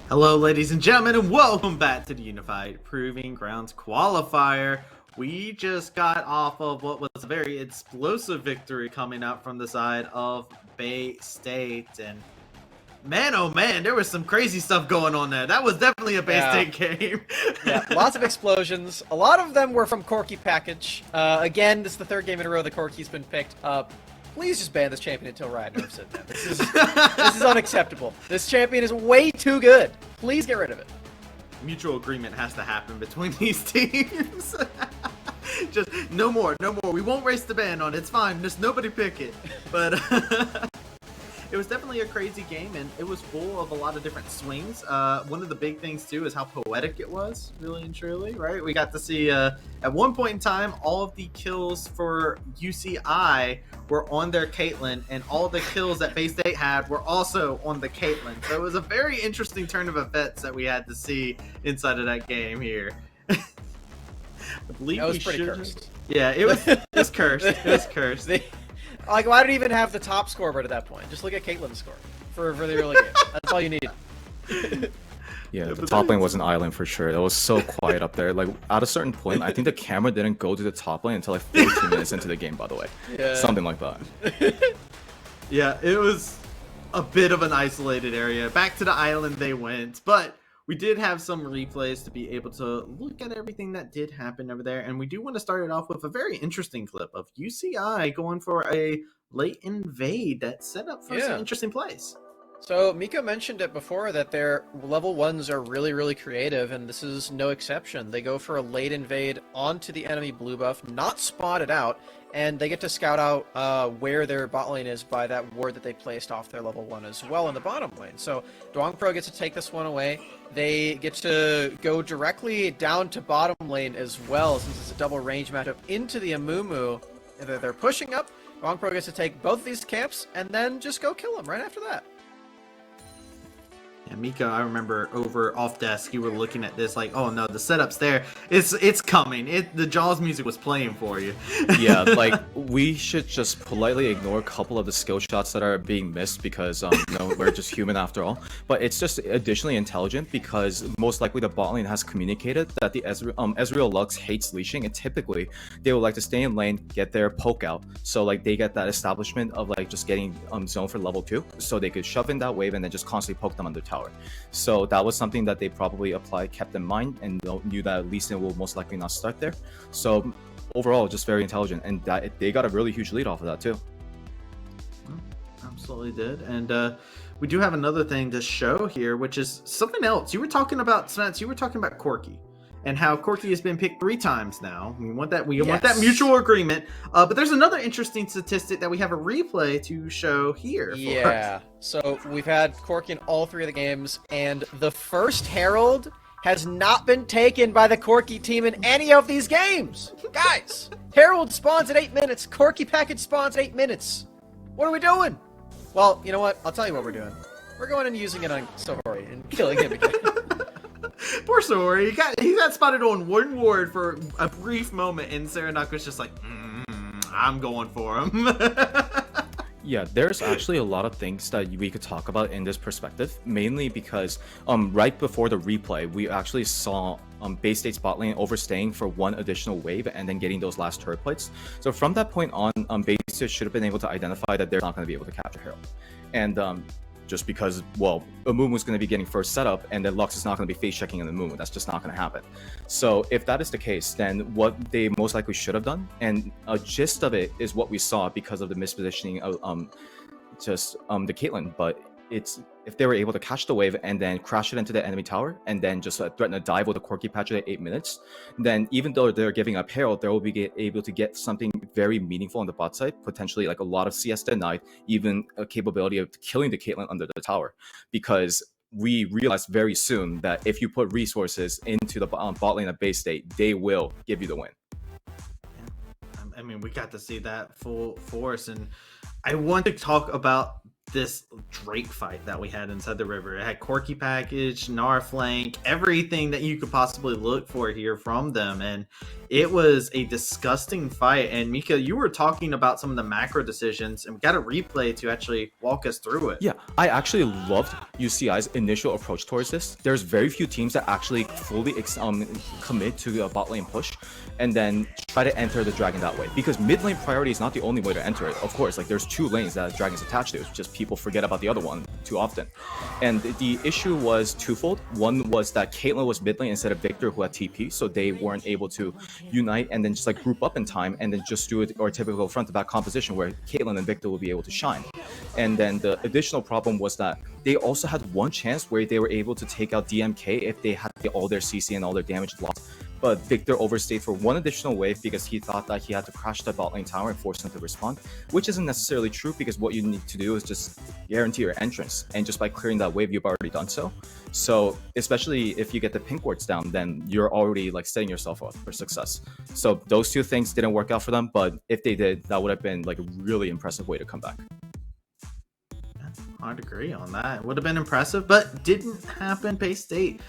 Hello, ladies and gentlemen, and welcome back to the Unified Proving Grounds Qualifier. We just got off of what was a very explosive victory coming out from the side of Bay State, and man, oh man, there was some crazy stuff going on there. That was definitely a Bay State game. Yeah, lots of explosions. A lot of them were from Corki Package. Again, this is the third game in a row that Corki's been picked up. Please just ban this champion until Riot nerfs it, man. This is unacceptable. This champion is way too good. Please get rid of it. Mutual agreement has to happen between these teams. Just no more. We won't race the ban on it. It's fine. Just nobody pick it. But it was definitely a crazy game, and it was full of a lot of different swings. One of the big things, too, is how poetic it was, really and truly, right? We got to see, at one point in time, all of the kills for UCI were on their Caitlyn, and all the kills that Bay State had were also on the Caitlyn. So it was a very interesting turn of events that we had to see inside of that game here. I believe that was pretty cursed. Yeah, it was cursed. It was cursed. Like, why do you even have the top scoreboard at that point? Just look at Caitlyn's score for the early game. That's all you need. Yeah, the top lane was an island for sure. It was so quiet up there. Like, at a certain point, I think the camera didn't go to the top lane until like 14 minutes into the game, by the way. Yeah. Something like that. Yeah, it was a bit of an isolated area. Back to the island they went, but we did have some replays to be able to look at everything that did happen over there, and we do want to start it off with a very interesting clip of UCI going for a late invade that set up for some interesting plays. So Miko mentioned it before that their level 1s are really, really creative, and this is no exception. They go for a late invade onto the enemy blue buff, not spotted out, and they get to scout out where their bot lane is by that ward that they placed off their level 1 as well in the bottom lane. So Dwang Pro gets to take this one away. They get to go directly down to bottom lane as well, since it's a double range matchup into the Amumu. They're pushing up. Dwang Pro gets to take both of these camps and then just go kill them right after that. Yeah, Mika, I remember over off desk, you were looking at this like, oh no, the setup's there. It's coming. The Jaws music was playing for you. Yeah, like, we should just politely ignore a couple of the skill shots that are being missed because, you know, we're just human after all. But it's just additionally intelligent because most likely the bot lane has communicated that the Ezreal Lux hates leashing, and typically they would like to stay in lane, get their poke out. So, like, they get that establishment of, like, just getting zone for level 2, so they could shove in that wave and then just constantly poke them on the tower. So that was something that they probably kept in mind, and knew that Lee Sin will most likely not start there. So overall, just very intelligent, and that they got a really huge lead off of that too. Absolutely did. And we do have another thing to show here, which is something else. You were talking about, Spence, you were talking about Corki and how Corki has been picked 3 times now. We want that mutual agreement. But there's another interesting statistic that we have a replay to show here. Yeah. So we've had Corki in all 3 of the games, and the first Herald has not been taken by the Corki team in any of these games. Guys, Herald spawns at 8 minutes. Corki package spawns at 8 minutes. What are we doing? Well, you know what? I'll tell you what we're doing. We're going and using it on Sohori and killing him again. Poor Sohori. He got spotted on one ward for a brief moment, and Saranak was just like, I'm going for him. Yeah, there's actually a lot of things that we could talk about in this perspective, mainly because right before the replay, we actually saw Bay State's bot lane overstaying for 1 additional wave and then getting those last turret plates. So from that point on, Bay State should have been able to identify that they're not going to be able to capture Herald. And just because, well, Amumu is going to be getting first setup, and then Lux is not going to be face checking on Amumu. That's just not going to happen. So if that is the case, then what they most likely should have done, and a gist of it is what we saw because of the mispositioning of the Caitlyn. But it's if they were able to catch the wave and then crash it into the enemy tower and then just threaten a dive with a Corki patch at 8 minutes, then even though they're giving up Herald, they will be able to get something very meaningful on the bot side, potentially like a lot of CS denied, even a capability of killing the Caitlyn under the tower, because we realized very soon that if you put resources into the bot lane at Bay State, they will give you the win. I mean, we got to see that full force, and I want to talk about this Drake fight that we had inside the river. It had Corki package, Gnar flank, everything that you could possibly look for here from them, and it was a disgusting fight. And Mika, you were talking about some of the macro decisions, and we got a replay to actually walk us through it. Yeah, I actually loved UCI's initial approach towards this. There's very few teams that actually fully commit to a bot lane push and then try to enter the dragon that way, because mid lane priority is not the only way to enter it. Of course, like there's 2 lanes that dragon's attached to. It's just people forget about the other one too often. And the issue was twofold. One was that Caitlyn was mid lane instead of Victor, who had TP, so they weren't able to unite and then just like group up in time and then just do it, or typical front to back composition where Caitlyn and Victor will be able to shine. And then the additional problem was that they also had one chance where they were able to take out DMK if they had all their CC and all their damage lost. But Victor overstayed for one additional wave because he thought that he had to crash the bot lane tower and force him to respond, which isn't necessarily true, because what you need to do is just guarantee your entrance, and just by clearing that wave, you've already done so. So especially if you get the pink wards down, then you're already like setting yourself up for success. So those 2 things didn't work out for them, but if they did, that would have been like a really impressive way to come back. I'd agree on that. It would have been impressive, but didn't happen. Bay State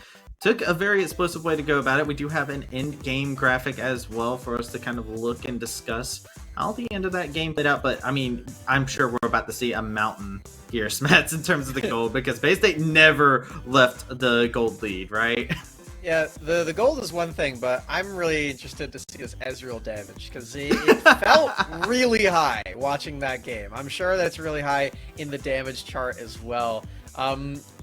took a very explosive way to go about it. We do have an end game graphic as well for us to kind of look and discuss how the end of that game played out. But I mean, I'm sure we're about to see a mountain here, Smets, in terms of the gold, because Bay State never left the gold lead, right? Yeah, the gold is one thing, but I'm really interested to see this Ezreal damage, because it felt really high watching that game. I'm sure that's really high in the damage chart as well.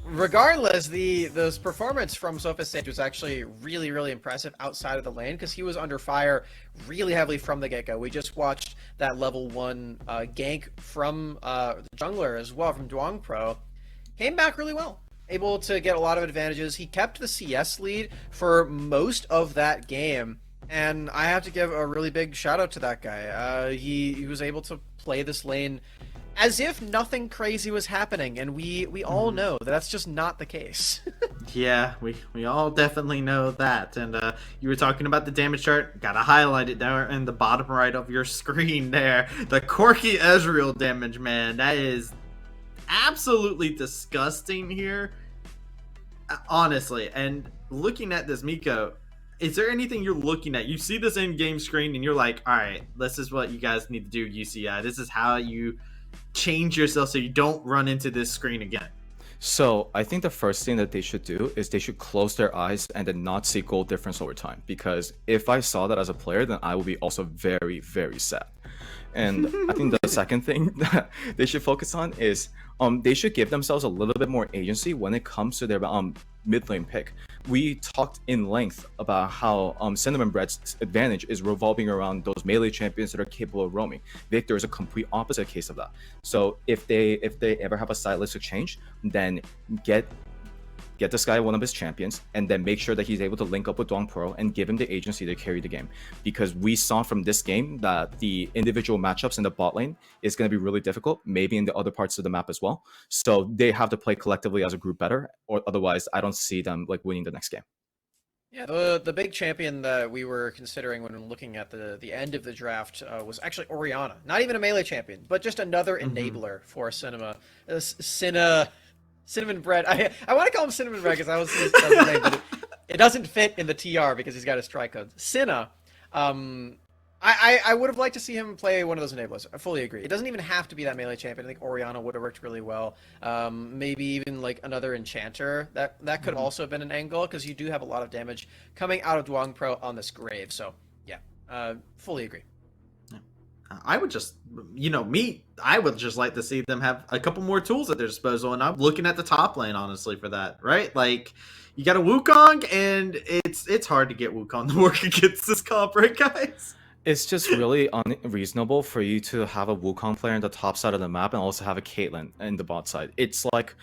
Regardless, this performance from Sophis Sage was actually really, really impressive outside of the lane, because he was under fire really heavily from the get-go. We just watched that level 1 gank from the jungler as well, from Duong Pro. Came back really well. Able to get a lot of advantages. He kept the CS lead for most of that game, and I have to give a really big shout out to that guy. He was able to play this lane as if nothing crazy was happening, and we all know that that's just not the case. Yeah, we all definitely know that. And you were talking about the damage chart. Gotta highlight it down in the bottom right of your screen there. The Corki Ezreal damage, man. That is absolutely disgusting here. Honestly, and looking at this, Miko, is there anything you're looking at? You see this in-game screen and you're like, all right, this is what you guys need to do, UCI. This is how you change yourself so you don't run into this screen again. So I think the first thing that they should do is they should close their eyes and then not see goal difference over time. Because if I saw that as a player, then I would be also very, very sad. And I think the second thing that they should focus on is they should give themselves a little bit more agency when it comes to their mid lane pick. We talked in length about how Cinnamon Bread's advantage is revolving around those melee champions that are capable of roaming. Victor is a complete opposite case of that. So if they ever have a stylistic change, then get this guy one of his champions, and then make sure that he's able to link up with Duong Pro and give him the agency to carry the game. Because we saw from this game that the individual matchups in the bot lane is going to be really difficult, maybe in the other parts of the map as well. So they have to play collectively as a group better, or otherwise I don't see them like winning the next game. Yeah, the big champion that we were considering when looking at the end of the draft was actually Orianna. Not even a melee champion, but just another enabler for Cinema. Cinnamon Bread. I want to call him Cinnamon Bread because that was his name, but it doesn't fit in the TR because he's got his strike code. Cinna. I would have liked to see him play one of those enablers. I fully agree. It doesn't even have to be that melee champion. I think Orianna would have worked really well. Maybe even like another enchanter. That could also have been an angle, because you do have a lot of damage coming out of Duong Pro on this grave. So yeah, fully agree. I would just, I would just like to see them have a couple more tools at their disposal, and I'm looking at the top lane, honestly, for that, right? Like, you got a Wukong, and it's hard to get Wukong to work against this comp, right, guys? It's just really unreasonable for you to have a Wukong player in the top side of the map and also have a Caitlyn in the bot side. It's like,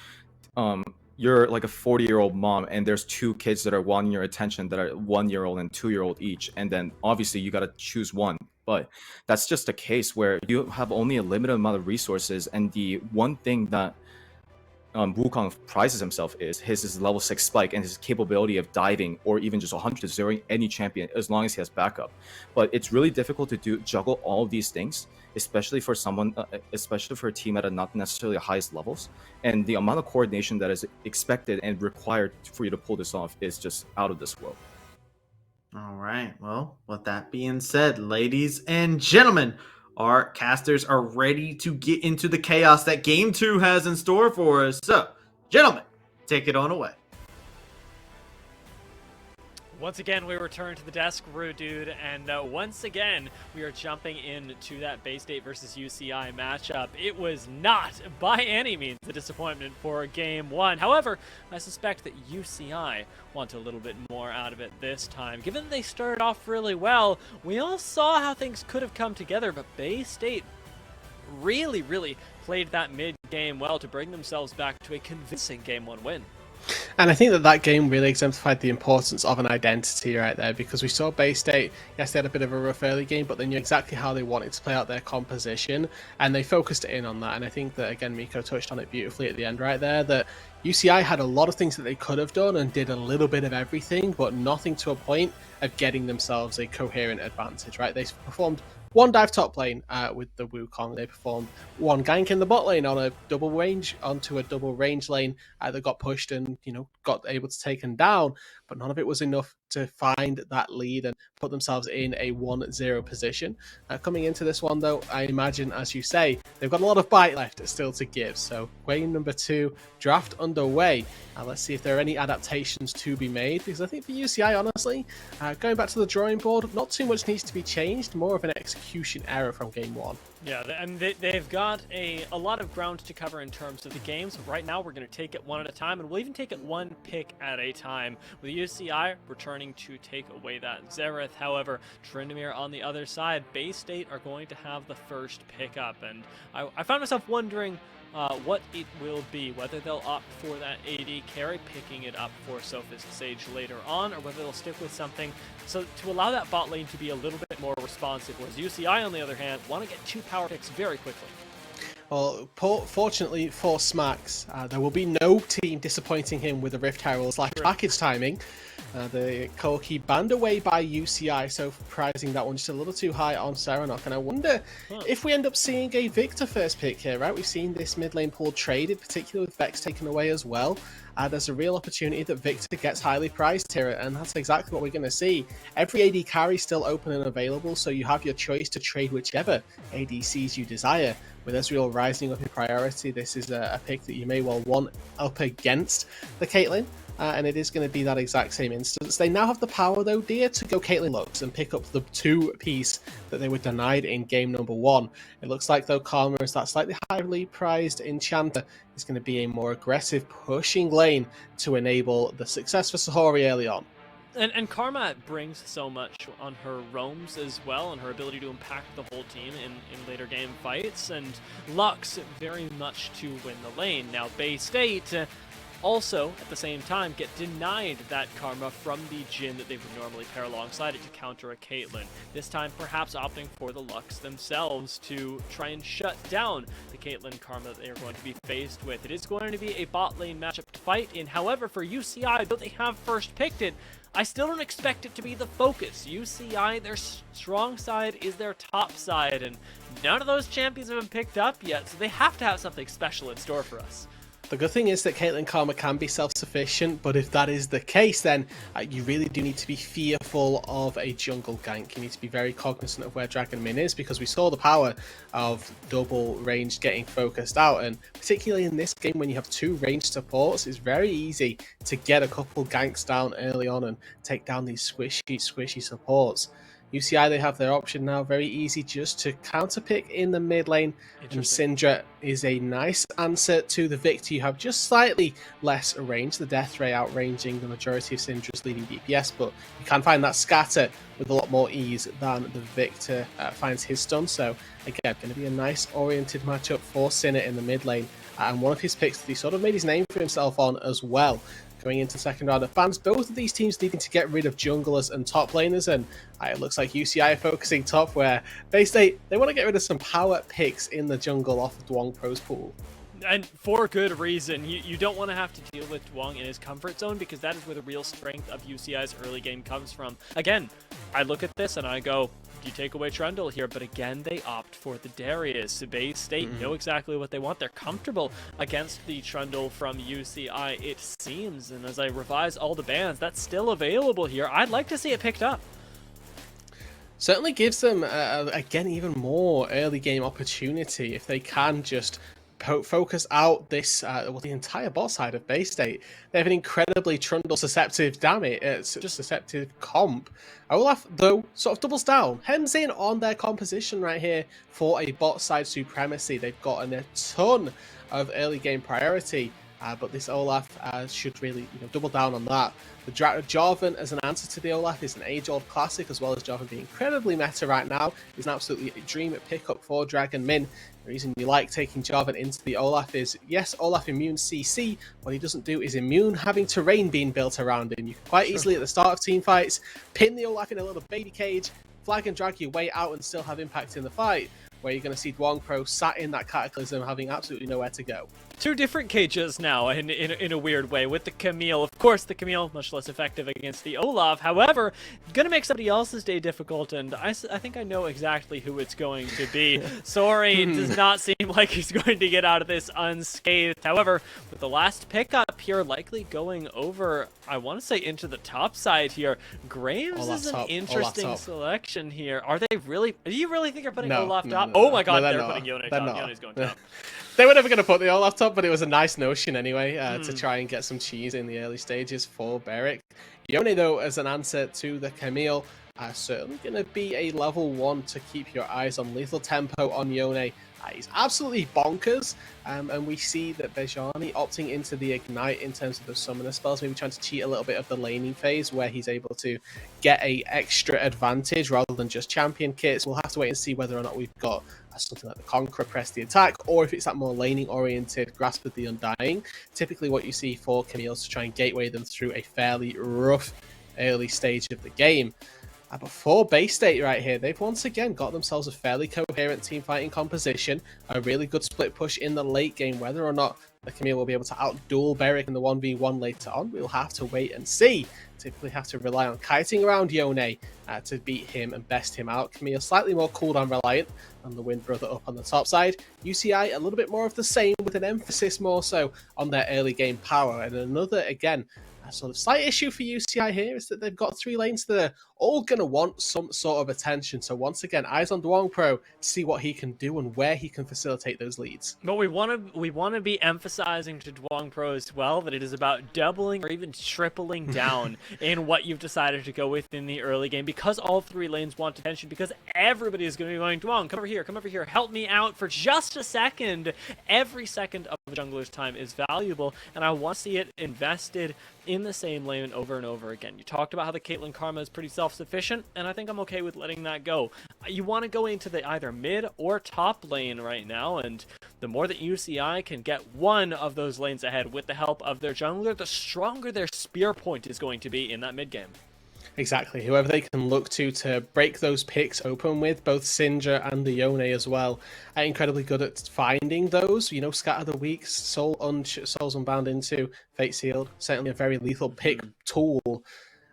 you're like a 40-year-old mom, and there's 2 kids that are wanting your attention that are 1-year-old and 2-year-old each, and then obviously you got to choose one. But that's just a case where you have only a limited amount of resources, and the one thing that Wukong prizes himself is his level 6 spike and his capability of diving or even just 100 to 0 any champion as long as he has backup. But it's really difficult to juggle all of these things, especially for especially for a team at not necessarily the highest levels. And the amount of coordination that is expected and required for you to pull this off is just out of this world. All right. Well, with that being said, ladies and gentlemen, our casters are ready to get into the chaos that Game 2 has in store for us. So, Gentlemen, take it on away. Once again, we return to the desk, Rude Dude, and once again, we are jumping into that Bay State versus UCI matchup. It was not, by any means, a disappointment for Game 1. However, I suspect that UCI want a little bit more out of it this time. Given they started off really well, we all saw how things could have come together, but Bay State really played that mid-game well to bring themselves back to a convincing Game 1 win. And I think that game really exemplified the importance of an identity right there, because we saw Bay State, yes, they had a bit of a rough early game, but they knew exactly how they wanted to play out their composition, and they focused in on that. And I think that, again, Miko touched on it beautifully at the end right there, that UCI had a lot of things that they could have done and did a little bit of everything, but nothing to a point of getting themselves a coherent advantage, right? They performed one dive top lane with the Wukong. They performed one gank in the bot lane on a double range onto a double range lane that got pushed and got able to take them down, but none of it was enough to find that lead and put themselves in a 1-0 position. Coming into this one though, I imagine, as you say, they've got a lot of bite left still to give. So game number 2 draft underway. Let's see if there are any adaptations to be made, because I think for UCI, honestly, going back to the drawing board, not too much needs to be changed, more of an execution error from game 1. Yeah, and they've got a lot of ground to cover in terms of the games. Right now, we're going to take it one at a time, and we'll even take it one pick at a time. With UCI returning to take away that Xerath, however, Tryndamere on the other side, Bay State are going to have the first pickup, and I found myself wondering what it will be, whether they'll opt for that AD carry, picking it up for Sophist Sage later on, or whether they'll stick with something so to allow that bot lane to be a little bit more responsive, whereas UCI, on the other hand, want to get 2 power picks very quickly. Well, fortunately for Smax, there will be no team disappointing him with the Rift Herald's package timing. The Koki banned away by UCI, so prizing that one just a little too high on Serenok. And I wonder if we end up seeing a Victor first pick here, right? We've seen this mid lane pool traded, particularly with Vex taken away as well. There's a real opportunity that Victor gets highly priced here, and that's exactly what we're going to see. Every AD carry is still open and available, so you have your choice to trade whichever ADCs you desire. With Ezreal rising up in priority, this is a pick that you may well want up against the Caitlyn. And it is going to be that exact same instance. They now have the power, though, dear, to go Caitlyn Lux and pick up the 2 piece that they were denied in game number 1. It looks like, though, Karma is that slightly highly prized enchanter. Is going to be a more aggressive pushing lane to enable the success for Sahori early on. And Karma brings so much on her roams as well, and her ability to impact the whole team in later game fights, and Lux very much to win the lane. Now, Bay State also, at the same time, get denied that Karma from the Jhin that they would normally pair alongside it to counter a Caitlyn. This time, perhaps opting for the Lux themselves to try and shut down the Caitlyn Karma that they are going to be faced with. It is going to be a bot lane matchup to fight in. However, for UCI, though they have first picked it, I still don't expect it to be the focus. UCI, their strong side is their top side, and none of those champions have been picked up yet, so they have to have something special in store for us. The good thing is that Caitlyn Karma can be self-sufficient, but if that is the case, then you really do need to be fearful of a jungle gank. You need to be very cognizant of where Dragon Min is, because we saw the power of double range getting focused out, and particularly in this game when you have 2 ranged supports, it's very easy to get a couple ganks down early on and take down these squishy supports. UCI, they have their option now, very easy just to counter pick in the mid lane, and Syndra is a nice answer to the Victor. You have just slightly less range, the Death Ray outranging the majority of Syndra's leading DPS, but you can find that scatter with a lot more ease than the Victor finds his stun. So again, going to be a nice oriented matchup for Sinner in the mid lane, and one of his picks that he sort of made his name for himself on as well. Going into second round of fans, both of these teams needing to get rid of junglers and top laners, and it looks like UCI are focusing top, where Bay State, they want to get rid of some power picks in the jungle off of Dwong Pro's pool. And for good reason. You don't want to have to deal with Dwong in his comfort zone, because that is where the real strength of UCI's early game comes from. Again, I look at this and I go, you take away Trundle here, but again, they opt for the Darius. Bay State know exactly what they want. They're comfortable against the Trundle from UCI, it seems. And as I revise all the bans, that's still available here. I'd like to see it picked up. Certainly gives them, again, even more early game opportunity if they can just focus out this the entire bot side of Bay State. They have an incredibly Trundle susceptible susceptible comp. Olaf, though, sort of doubles down, hems in on their composition right here for a bot side supremacy. They've gotten a ton of early game priority, but this Olaf should really double down on that. The Jarvan as an answer to the Olaf is an age-old classic, as well as Jarvan being incredibly meta right now. Is an absolutely dream pickup for Dragon Min. The reason you like taking Jarvan into the Olaf is, yes, Olaf immune CC. What he doesn't do is immune having terrain being built around him. You can quite easily at the start of team fights pin the Olaf in a little baby cage, flag and drag your way out and still have impact in the fight, where you're going to see Dwong Pro sat in that Cataclysm having absolutely nowhere to go. Two different cages now in a weird way with the Camille. Of course, the Camille much less effective against the Olaf. However, gonna make somebody else's day difficult, and I think I know exactly who it's going to be. Sorry, it does not seem like he's going to get out of this unscathed. However, with the last pickup here likely going over, I want to say into the top side here, Graves is an interesting selection here. Are they really? Do you really think they're putting Olaf top? Oh my god, they're putting Yone top. Yone's going top. They were never going to put the Olaf top, but it was a nice notion anyway to try and get some cheese in the early stages for Beric. Yone, though, as an answer to the Camille, certainly going to be a level 1 to keep your eyes on. Lethal tempo on Yone. He's absolutely bonkers, and we see that Bejani opting into the Ignite in terms of the summoner spells, maybe trying to cheat a little bit of the laning phase where he's able to get a extra advantage rather than just champion kits. We'll have to wait and see whether or not we've got something like the Conqueror press the attack, or if it's that more laning oriented Grasp of the Undying. Typically what you see for Camille is to try and gateway them through a fairly rough early stage of the game. But for Bay State right here, they've once again got themselves a fairly coherent team fighting composition, a really good split push in the late game. Whether or not the Camille will be able to outduel Beric in the 1v1 later on, we'll have to wait and see. Typically have to rely on kiting around Yone to beat him and best him out. Camille slightly more cooldown reliant than the Wind Brother up on the top side. UCI a little bit more of the same, with an emphasis more so on their early game power. And another, again, sort of slight issue for UCI here is that they've got 3 lanes that are all going to want some sort of attention. So once again, eyes on Dwong Pro to see what he can do and where he can facilitate those leads. But we want to be emphasizing to Dwong Pro as well that it is about doubling or even tripling down in what you've decided to go with in the early game, because all 3 lanes want attention, because everybody is going to be going, Dwong, come over here, help me out for just a second. Every second of the jungler's time is valuable, and I want to see it invested in the same lane over and over again. You talked about how the Caitlyn Karma is pretty self-sufficient, and I think I'm okay with letting that go. You want to go into the either mid or top lane right now, and the more that UCI can get one of those lanes ahead with the help of their jungler, the stronger their spear point is going to be in that mid game. Exactly. Whoever they can look to break those picks open with, both Sindra and the Yone as well, are incredibly good at finding those. Scatter the Weak, Souls Unbound into Fate Sealed, certainly a very lethal pick tool.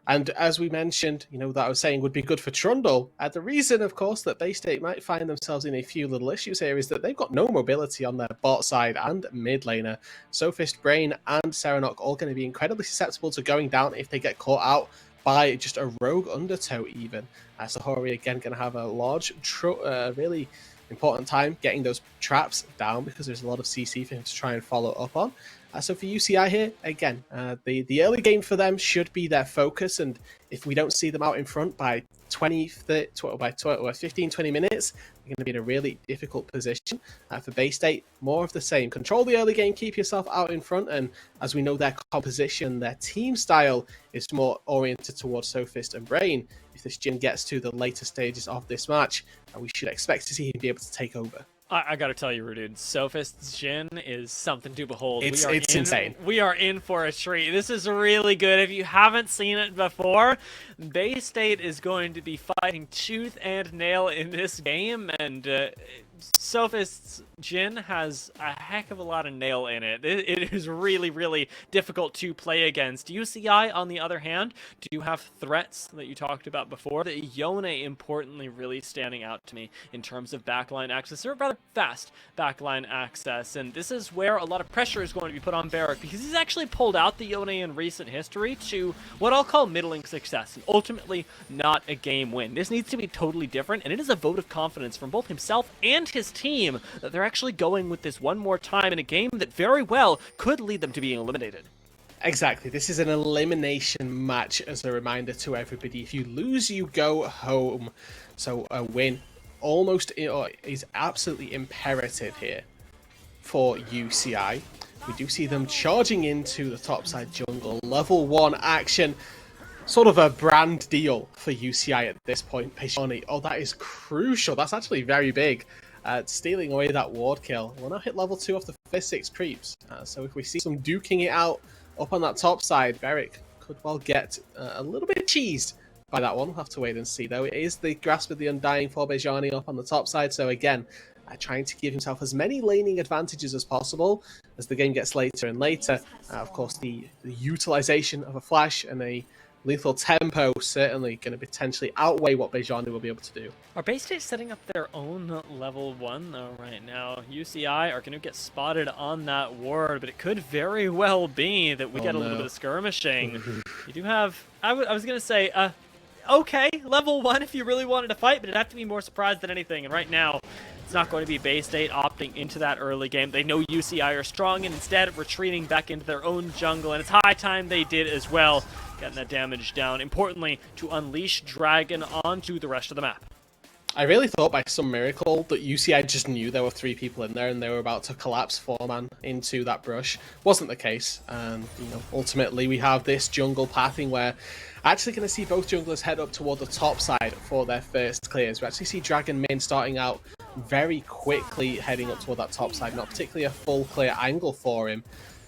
And as we mentioned, that I was saying would be good for Trundle. The reason, of course, that Bay State might find themselves in a few little issues here is that they've got no mobility on their bot side and mid laner. Sophist, Brain, and Serenok all going to be incredibly susceptible to going down if they get caught out by just a rogue undertow even. Sahori again going to have a large, really important time getting those traps down, because there's a lot of CC for him to try and follow up on. So for UCI here, again, the early game for them should be their focus, and if we don't see them out in front by 15-20 minutes, they're going to be in a really difficult position. For Bay State, more of the same. Control the early game, keep yourself out in front, and as we know, their composition, their team style is more oriented towards Sophist and Brain. If this Jhin gets to the later stages of this match, we should expect to see him be able to take over. I gotta tell you, dude, Sophist's Jhin is something to behold. It's insane. We are in for a treat. This is really good. If you haven't seen it before, Bay State is going to be fighting tooth and nail in this game, and Sophist's Jhin has a heck of a lot of nail in it. It is really, really difficult to play against. UCI, on the other hand, do have threats that you talked about before. The Yone, importantly, really standing out to me in terms of backline access, or rather fast backline access. And this is where a lot of pressure is going to be put on Beric, because he's actually pulled out the Yone in recent history to what I'll call middling success, and ultimately not a game win. This needs to be totally different, and it is a vote of confidence from both himself and his team that they're actually going with this one more time in a game that very well could lead them to being eliminated. Exactly. This is an elimination match, as a reminder to everybody. If you lose, you go home. So a win almost is absolutely imperative here for UCI. We do see them charging into the topside jungle. Level 1 action. Sort of a brand deal for UCI at this point. Pejani, oh, that is crucial. That's actually very big. Stealing away that ward kill. We'll now hit level 2 off the first 6 creeps. So if we see some duking it out up on that top side, Beric could well get a little bit cheesed by that one. We'll have to wait and see, though. It is the Grasp of the Undying for Bejani up on the top side. So again, trying to give himself as many laning advantages as possible as the game gets later and later. Of course, the utilization of a flash and a lethal tempo certainly going to potentially outweigh what Bejani will be able to do. Are Bay State setting up their own level 1 though right now? UCI are going to get spotted on that ward, but it could very well be that we get a little bit of skirmishing. You do have, I was going to say, okay, level 1 if you really wanted to fight, but it'd have to be more surprised than anything. And right now, it's not going to be Bay State opting into that early game. They know UCI are strong and instead retreating back into their own jungle, and it's high time they did as well, getting that damage down. Importantly, to unleash Dragon onto the rest of the map. I really thought by some miracle that UCI just knew there were 3 people in there and they were about to collapse 4-man into that brush. Wasn't the case, and ultimately we have this jungle pathing where actually going to see both junglers head up toward the top side for their first clears. We actually see Dragon Min starting out very quickly heading up toward that top side, not particularly a full clear angle for him.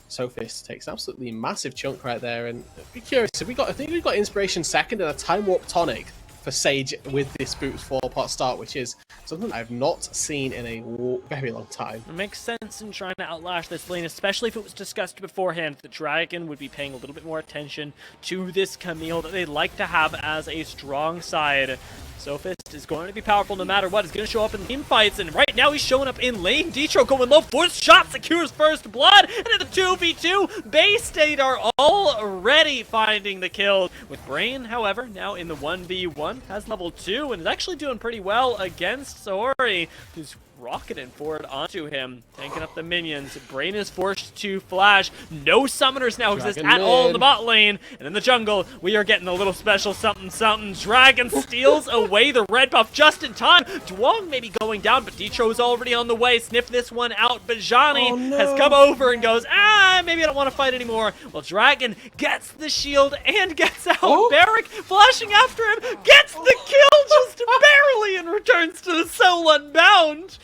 Sophist takes an absolutely massive chunk right there, and be curious, I think we got Inspiration second and a Time Warp Tonic for Sage with this Boots 4-pot start, which is something I've not seen in a very long time. It makes sense in trying to outlash this lane, especially if it was discussed beforehand that Dragon would be paying a little bit more attention to this Camille that they'd like to have as a strong side. Sophist is going to be powerful no matter what. He's going to show up in team fights, and right now he's showing up in lane. Detro going low. 4th shot secures first blood, and in the 2v2, Bay State are already finding the kill. With Brain, however, now in the 1v1, has level 2, and is actually doing pretty well against Saori, who's rocketing forward onto him, tanking up the minions. Brain is forced to flash. No summoners now exist at all in the bot lane. And in the jungle, we are getting a little special something something. Dragon steals away the red buff just in time. Dwong may be going down, but Detro's already on the way. Sniff this one out. Bejani has come over and goes, maybe I don't want to fight anymore. Well, Dragon gets the shield and gets out. Beric flashing after him, gets the kill just barely and returns to the Soul Unbound.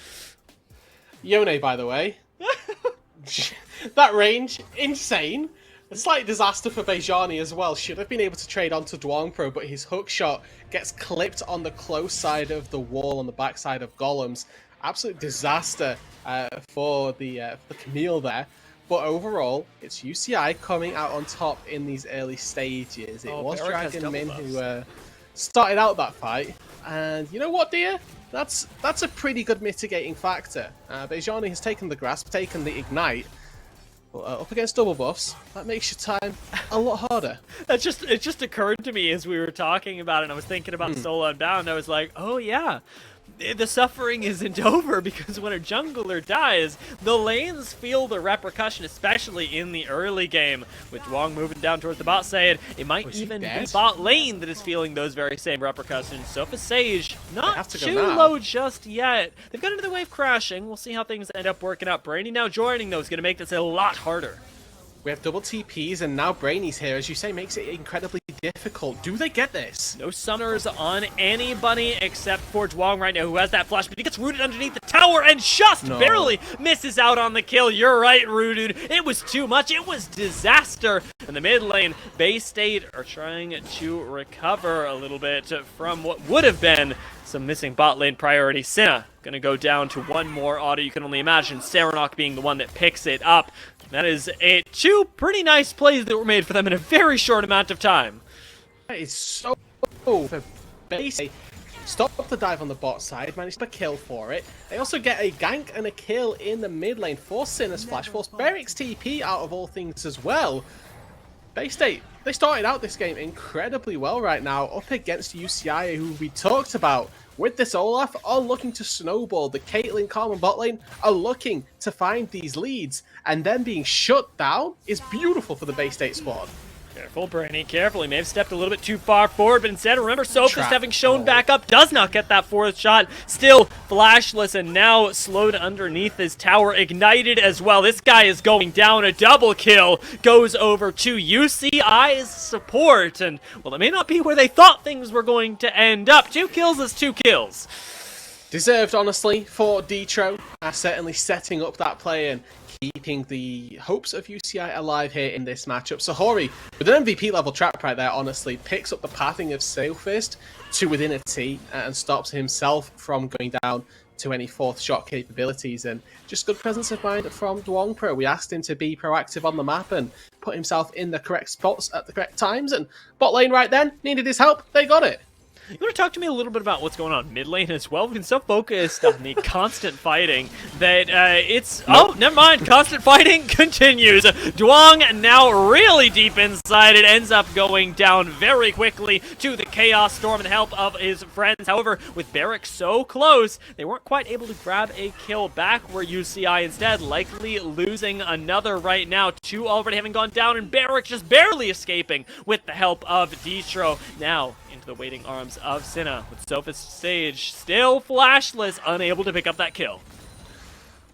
Yone, by the way. That range, insane. A slight disaster for Bejani as well. Should have been able to trade onto Dwang Pro, but his hook shot gets clipped on the close side of the wall on the backside of Golems. Absolute disaster for the Camille there. But overall, it's UCI coming out on top in these early stages. It was Dragon Min who started out that fight. And you know what, dear? That's a pretty good mitigating factor. Bejani has taken the Grasp, taken the Ignite. Up against double buffs, that makes your time a lot harder. It just occurred to me as we were talking about it, and I was thinking about Soul Unbound. I was like, oh yeah, the suffering isn't over, because when a jungler dies, the lanes feel the repercussion, especially in the early game. With Dwang moving down towards the bot side, it might even be bot lane that is feeling those very same repercussions. So for Sage, not too low just yet. They've got into the wave crashing. We'll see how things end up working out. Brainy now joining, though, is going to make this a lot harder. We have double TPs, and now Brainy's here, as you say, makes it incredibly difficult. Do they get this? No summoners on anybody except for Dwang right now, who has that flash, but he gets rooted underneath the tower and just barely misses out on the kill. You're right, Rooted. It was too much. It was disaster. In the mid lane, Bay State are trying to recover a little bit from what would have been some missing bot lane priority. Cinna gonna go down to one more auto. You can only imagine Serenok being the one that picks it up. That is two pretty nice plays that were made for them in a very short amount of time. That is so cool for Bay State. Stop the dive on the bot side, managed to kill for it. They also get a gank and a kill in the mid lane for Cinna's flash, force Beric's TP out of all things as well. Bay State, they started out this game incredibly well right now, up against UCI, who we talked about with this Olaf are looking to snowball. The Caitlyn, Karma bot lane are looking to find these leads, and then being shut down is beautiful for the Bay State squad. Careful, Brainy, careful. He may have stepped a little bit too far forward, but instead, remember, Sophist Trap. having shown back up, does not get that fourth shot. Still flashless and now slowed underneath his tower, ignited as well. This guy is going down. A double kill goes over to UCI's support, and, well, it may not be where they thought things were going to end up. 2 kills is 2 kills. Deserved, honestly, for Detro. Certainly setting up that play and keeping the hopes of UCI alive here in this matchup. Sahori, with an MVP level trap right there, honestly, picks up the pathing of Sailfist to within a T and stops himself from going down to any fourth shot capabilities. And just good presence of mind from Dwong Pro. We asked him to be proactive on the map and put himself in the correct spots at the correct times. And bot lane right then needed his help. They got it. You want to talk to me a little bit about what's going on mid lane as well? We've been so focused on the constant fighting that it's... Nope. Oh, never mind. Constant fighting continues. Dwong now really deep inside. It ends up going down very quickly to the Chaos Storm and the help of his friends. However, with Barrick so close, they weren't quite able to grab a kill back, where UCI instead likely losing another right now. 2 already having gone down, and Barrick just barely escaping with the help of Distro. Now into the waiting arms of Cinna, with Sophist Sage still flashless, unable to pick up that kill.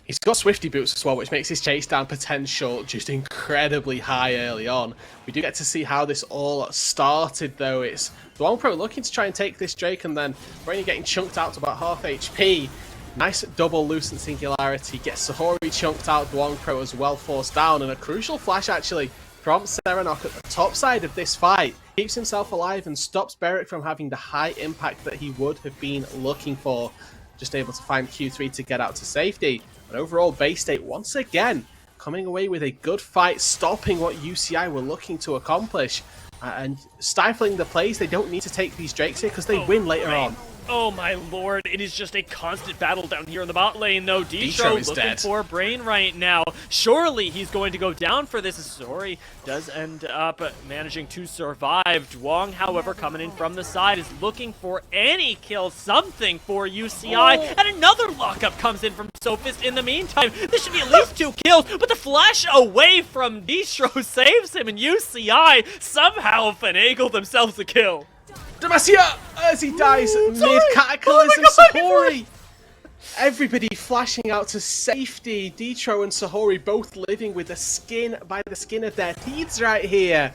He's got Swifty boots as well, which makes his chase down potential just incredibly high early on. We do get to see how this all started, though. It's Dwong Pro looking to try and take this Drake, and then Brainy getting chunked out to about half HP. Nice double Lucent Singularity, gets Sahori chunked out, Dwong Pro as well forced down, and a crucial flash actually from Serenok at the top side of this fight. Keeps himself alive and stops Beric from having the high impact that he would have been looking for. Just able to find Q3 to get out to safety. But overall, Bay State once again coming away with a good fight, stopping what UCI were looking to accomplish. And stifling the plays. They don't need to take these Drakes here because they win later on. Oh my lord, it is just a constant battle down here in the bot lane, though. Distro is looking dead for Brain right now. Surely he's going to go down for this. Sori does end up managing to survive. Dwong, however, coming in from the side, is looking for any kill, something for UCI. And another lockup comes in from Sophist in the meantime. This should be at least 2 kills, but the flash away from Distro saves him, and UCI somehow finagled themselves a kill. Demacia as he dies mid-cataclysm. Sahori! Everybody flashing out to safety. Detro and Sahori both living with the skin by the skin of their teeth right here.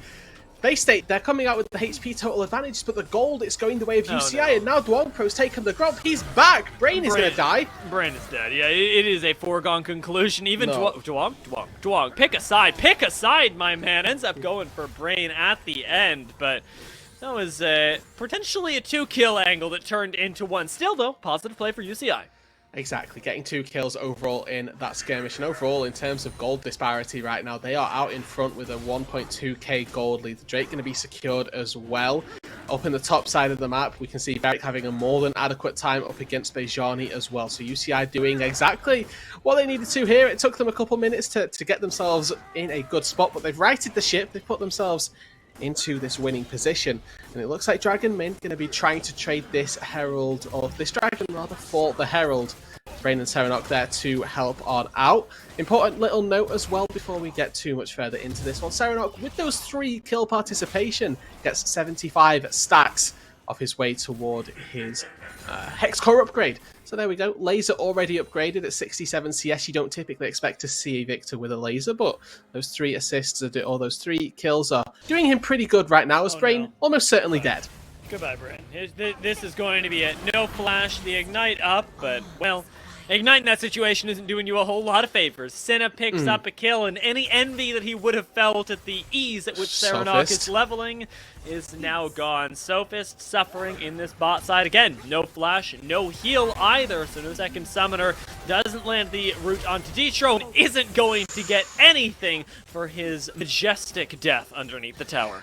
Bay State, they're coming out with the HP total advantage, but the gold, it's going the way of UCI, and now Dwong Pro's taken the grub. He's back! Brain is going to die. Brain is dead. Yeah, it is a foregone conclusion. Even Dwong, pick a side, my man. Ends up going for Brain at the end, but... that was potentially a 2-kill angle that turned into 1. Still, though, positive play for UCI. Exactly, getting 2 kills overall in that skirmish. And overall, in terms of gold disparity right now, they are out in front with a 1.2k gold lead. The Drake going to be secured as well. Up in the top side of the map, we can see Barrick having a more than adequate time up against Bejani as well. So UCI doing exactly what they needed to here. It took them a couple minutes to get themselves in a good spot, but they've righted the ship. They've put themselves into this winning position, and it looks like Dragon Min going to be trying to trade this Herald, or this Dragon rather, for the Herald. Brain and Serenok there to help on out. Important little note as well before we get too much further into this one. Serenok, with those 3 kill participation, gets 75 stacks off his way toward his Hex Core upgrade. So there we go. Laser already upgraded at 67 CS. You don't typically expect to see a Victor with a laser, but those 3 assists, or those 3 kills are doing him pretty good right now, as Brain almost certainly dead. Goodbye, Brain. This is going to be it. No flash, the ignite up, but, well, Ignite in that situation isn't doing you a whole lot of favors. Cinna picks up a kill, and any envy that he would have felt at the ease at which Serenok is leveling is now gone. Sophist suffering in this bot side. Again, no flash, no heal either, so no second summoner doesn't land the root onto Detro and isn't going to get anything for his majestic death underneath the tower.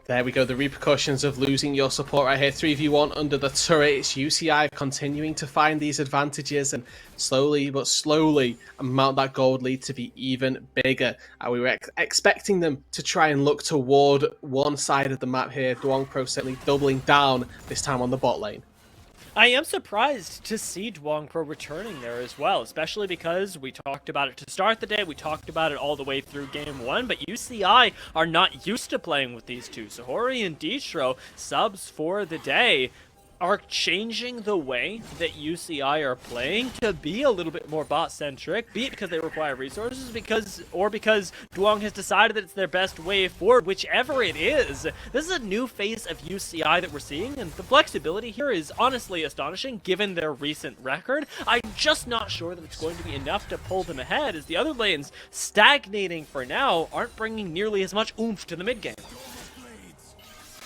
There we go, the repercussions of losing your support right here. 3v1 under the turret. It's UCI continuing to find these advantages and slowly but slowly amount that gold lead to be even bigger. We were expecting them to try and look toward one side of the map here. Dwong Pro certainly doubling down, this time on the bot lane. I am surprised to see Dwong Pro returning there as well, especially because we talked about it to start the day, we talked about it all the way through Game 1, but UCI are not used to playing with these two. Sahori and Distro, subs for the day, are changing the way that UCI are playing to be a little bit more bot-centric, be it because they require resources, because Dwong has decided that it's their best way forward, whichever it is. This is a new face of UCI that we're seeing, and the flexibility here is honestly astonishing given their recent record. I'm just not sure that it's going to be enough to pull them ahead, as the other lanes, stagnating for now, aren't bringing nearly as much oomph to the mid-game.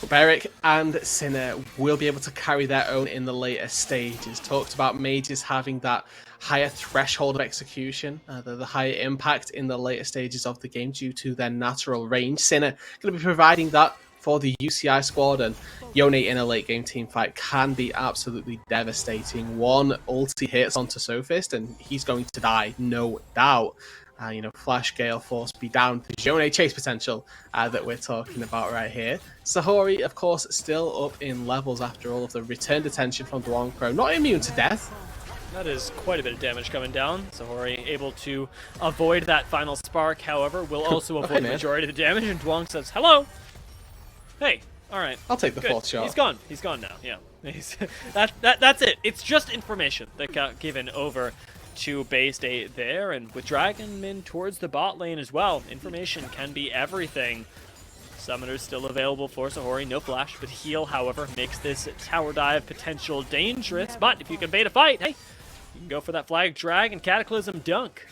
Beric and Sinner will be able to carry their own in the later stages. Talked about mages having that higher threshold of execution, the higher impact in the later stages of the game due to their natural range. Sinner going to be providing that for the UCI squad, and Yone in a late game team fight can be absolutely devastating. One ulti hits onto Sophist and he's going to die, no doubt. Flash Gale, Force be down. The Yone chase potential that we're talking about right here. Sahori, of course, still up in levels after all of the returned attention from Dwong Pro. Not immune to death. That is quite a bit of damage coming down. Sahori able to avoid that final spark, however, will also avoid the majority of the damage, and Dwong says, hello! Hey, alright. I'll take the fourth shot. He's gone. He's gone now, yeah. That's it. It's just information that got given over to Bay State there, and with Dragon Min towards the bot lane as well, information can be everything. Summoner's still available for Sahori, no flash, but heal, however, makes this tower dive potential dangerous, but if you can bait a fight, hey, you can go for that flag drag and Cataclysm dunk.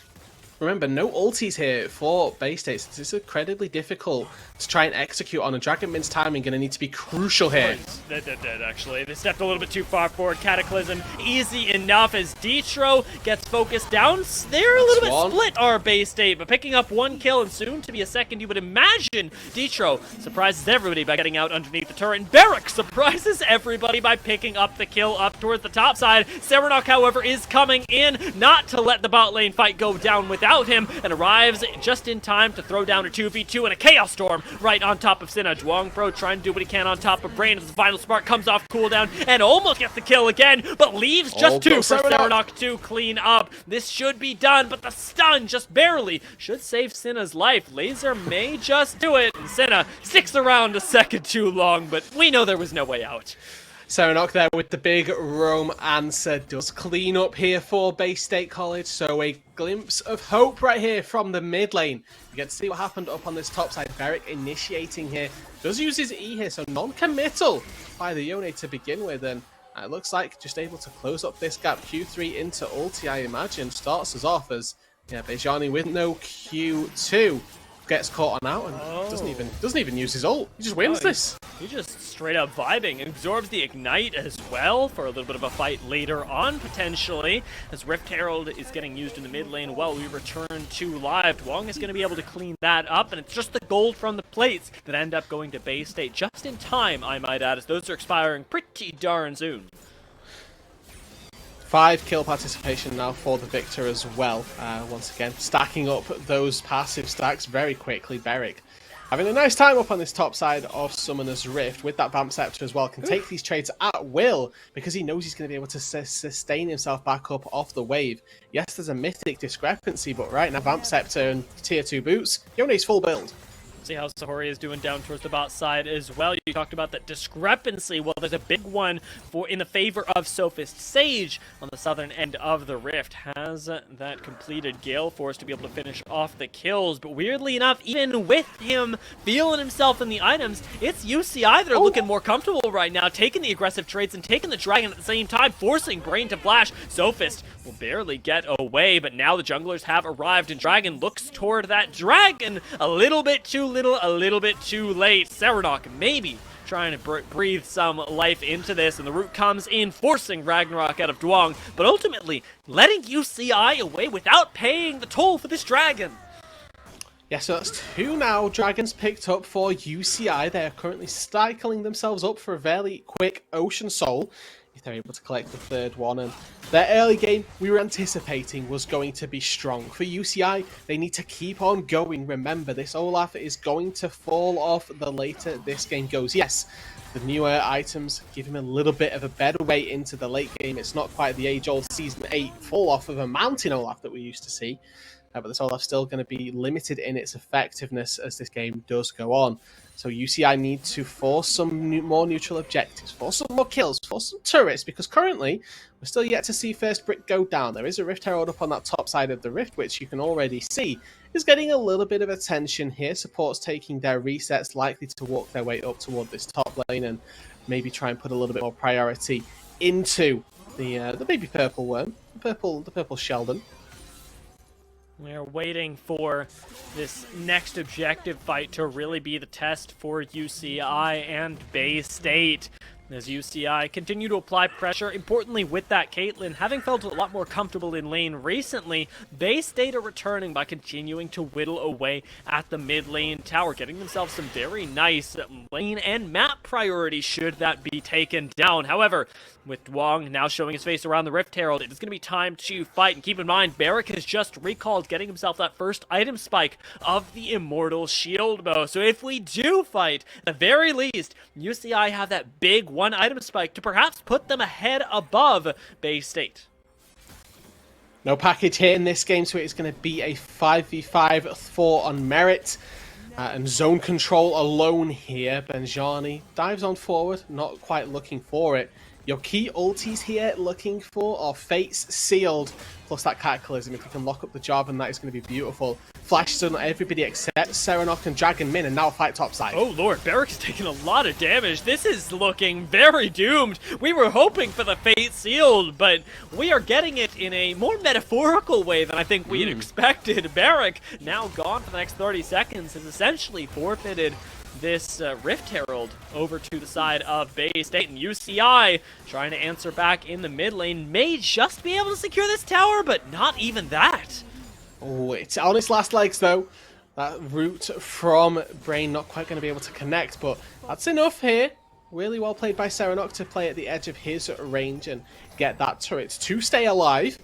Remember, no ultis here for Bay State. This is incredibly difficult to try and execute on, and Dragon Min's timing going to need to be crucial here. Dead, actually. They stepped a little bit too far forward. Cataclysm easy enough as Distro gets focused down. They're a little bit split, our Bay State, but picking up one kill and soon to be a second, you would imagine. Distro surprises everybody by getting out underneath the turret, and Barrack surprises everybody by picking up the kill up towards the top side. Serenok, however, is coming in, not to let the bot lane fight go down without him, and arrives just in time to throw down a 2v2 and a Chaos Storm right on top of Sinna. Dwong Pro trying to do what he can on top of Brain as the final spark comes off cooldown and almost gets the kill again, but leaves just two for Serenok to clean up. This should be done, but the stun just barely should save Sinna's life. Laser may just do it, and Sinna sticks around a second too long, but we know there was no way out. Serenok there with the big roam answer does clean up here for Bay State College, so a glimpse of hope right here from the mid lane. You get to see what happened up on this top side. Beric initiating here, does use his E here, so non-committal by the Yone to begin with, and it looks like just able to close up this gap. Q3 into ulti, I imagine, starts us off as Bejani with no Q2 gets caught on out and doesn't even use his ult. He just wins this. He just straight up vibing, absorbs the ignite as well for a little bit of a fight later on, potentially, as Rift Herald is getting used in the mid lane while we return to live. Dwong is going to be able to clean that up, and it's just the gold from the plates that end up going to Bay State just in time, I might add, as those are expiring pretty darn soon. 5 kill participation now for the victor as well. Once again, stacking up those passive stacks very quickly. Beric having a nice time up on this top side of Summoner's Rift with that Vamp Scepter as well. Can take these trades at will because he knows he's going to be able to sustain himself back up off the wave. Yes, there's a mythic discrepancy, but right now Vamp Scepter and tier 2 boots, Yone's full build. See how Sahori is doing down towards the bot side as well. You talked about that discrepancy. Well, there's a big one in the favor of Sophist. Sage on the southern end of the Rift has that completed Gale Force to be able to finish off the kills. But weirdly enough, even with him feeling himself in the items, it's UCI that are looking more comfortable right now, taking the aggressive trades and taking the Dragon at the same time, forcing Brain to flash. Sophist will barely get away, but now the junglers have arrived, and Dragon looks toward that Dragon a little bit too little, a little bit too late. Serenok maybe trying to breathe some life into this, and the root comes in, forcing Ragnarok out of Dwong, but ultimately letting UCI away without paying the toll for this Dragon. Yeah, so that's 2 now Dragons picked up for UCI. They're currently cycling themselves up for a very quick Ocean Soul. If they're able to collect the 3rd one, and Their early game, we were anticipating, was going to be strong. For UCI, they need to keep on going. Remember, this Olaf is going to fall off the later this game goes. Yes, the newer items give him a little bit of a better way into the late game. It's not quite the age-old Season 8 fall-off of a Mountain Olaf that we used to see. But this Olaf's still going to be limited in its effectiveness as this game does go on. So UCI need to force some more neutral objectives, force some more kills, force some turrets, because currently we're still yet to see first brick go down. There is a Rift Herald up on that top side of the Rift, which you can already see is getting a little bit of attention here. Support's taking their resets, likely to walk their way up toward this top lane and maybe try and put a little bit more priority into the baby purple worm, the purple Sheldon. We're waiting for this next objective fight to really be the test for UCI and Bay State. As UCI continue to apply pressure, importantly with that Caitlyn, having felt a lot more comfortable in lane recently, Bay State are returning by continuing to whittle away at the mid lane tower, getting themselves some very nice lane and map priority should that be taken down. However, with Dwong now showing his face around the Rift Herald, it is going to be time to fight. And keep in mind, Barrick has just recalled getting himself that first item spike of the Immortal Shield Bow. So if we do fight, at the very least, UCI have that big one item spike to perhaps put them ahead above Bay State. No package here in this game, so it's going to be a 5v5 4 on merit. And zone control alone here. Benjani dives on forward, not quite looking for it. Your key ultis here looking for are Fates Sealed, plus that Cataclysm. If you can lock up the job, and that is going to be beautiful. Flash stun on everybody except Serenok and Dragon Min, and now fight topside. Oh lord, Barrick's taking a lot of damage. This is looking very doomed. We were hoping for the Fate Sealed, but we are getting it in a more metaphorical way than I think we had expected. Barrick, now gone for the next 30 seconds, has essentially forfeited this Rift Herald over to the side of Bay State, and UCI trying to answer back in the mid lane. May just be able to secure this tower, but not even that. Oh, it's on its last legs though. That route from Brain not quite going to be able to connect, but that's enough here. Really well played by Serenok to play at the edge of his range and get that turret to stay alive.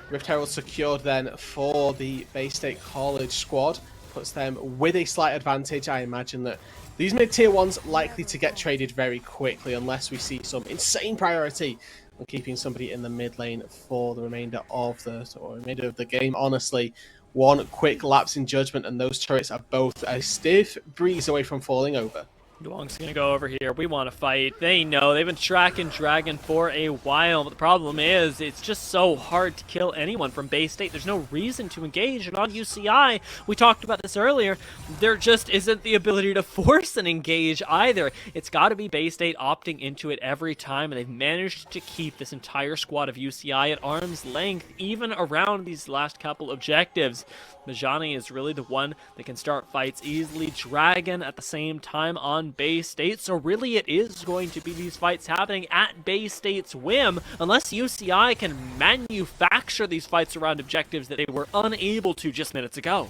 Rift Herald secured then for the Bay State College squad. Puts them with a slight advantage. I imagine that these mid-tier ones likely to get traded very quickly unless we see some insane priority on keeping somebody in the mid lane for the remainder of the game. Honestly, one quick lapse in judgment and those turrets are both a stiff breeze away from falling over. Dwong's gonna go over here. We want to fight. They know. They've been tracking Dragon for a while, but the problem is it's just so hard to kill anyone from Bay State. There's no reason to engage, and on UCI, we talked about this earlier, there just isn't the ability to force an engage either. It's got to be Bay State opting into it every time, and they've managed to keep this entire squad of UCI at arm's length, even around these last couple objectives. Majani is really the one that can start fights easily. Dragon at the same time on Bay State. So really it is going to be these fights happening at Bay State's whim, unless UCI can manufacture these fights around objectives that they were unable to just minutes ago.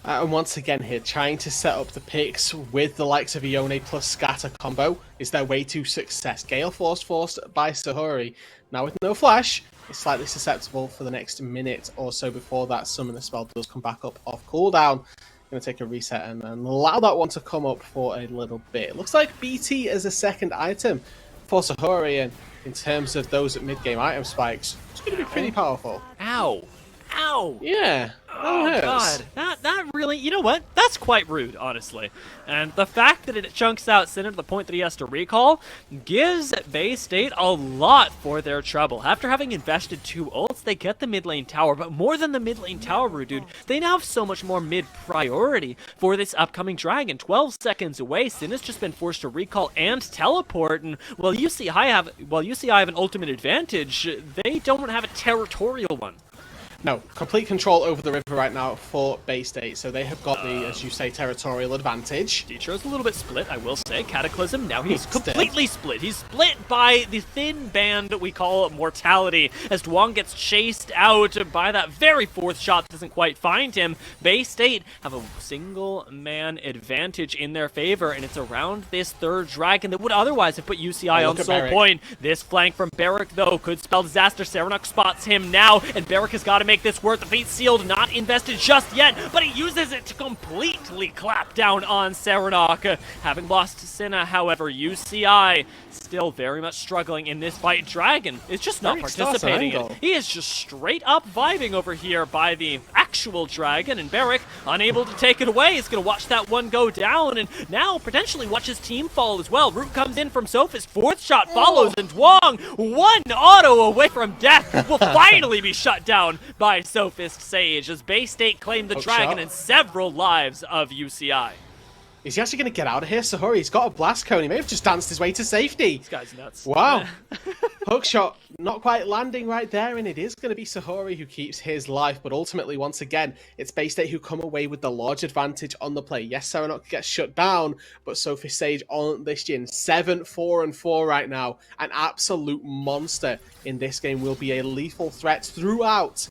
And once again here, trying to set up the picks with the likes of Ione plus Scatter combo is their way to success. Gale forced by Sahuri. Now with no flash, it's slightly susceptible for the next minute or so before that summoner spell does come back up off cooldown. Going to take a reset and allow that one to come up for a little bit. It looks like BT as a second item for Sahuri, and in terms of those mid-game item spikes, it's going to be pretty powerful. Ow! Ow! Yeah. Oh god, that really, you know what? That's quite rude, honestly. And the fact that it chunks out Sinner to the point that he has to recall gives Bay State a lot for their trouble. After having invested 2 ults, they get the mid lane tower, but more than the mid lane tower, Rude Dude, they now have so much more mid priority for this upcoming Dragon. 12 seconds away, Sin has just been forced to recall and teleport, and while UCI have an ultimate advantage, they don't have a territorial one. No, complete control over the river right now for Bay State, so they have got the, as you say, territorial advantage. Dietro's a little bit split, I will say. Cataclysm, now he's He's completely split. He's split by the thin band we call Mortality, as Duong gets chased out by that very fourth shot that doesn't quite find him. Bay State have a single-man advantage in their favor, and it's around this third dragon that would otherwise have put UCI on Soul Point. This flank from Barrick, though, could spell disaster. Serenok spots him now, and Barrick has got to make this work. The fate sealed, not invested just yet, but he uses it to completely clap down on Serenok. Having lost Cinna, however, UCI still very much struggling in this fight. Dragon is just not participating in it. He is just straight up vibing over here by the actual Dragon, and Barrick, unable to take it away, is going to watch that one go down, and now potentially watch his team fall as well. Root comes in from Sophist, fourth shot follows, and Duong, one auto away from death, will finally be shut down by Sophist Sage, as Bay State claimed the Dragon and several lives of UCI. Is he actually going to get out of here? Sahuri, he's got a blast cone. He may have just danced his way to safety. This guy's nuts. Wow. Hookshot not quite landing right there, and it is going to be Sahuri who keeps his life. But ultimately, once again, it's Bay State who come away with the large advantage on the play. Yes, Serenok gets shut down, but Sophie Sage on this gin. 7-4-4 right now. An absolute monster in this game, will be a lethal threat throughout.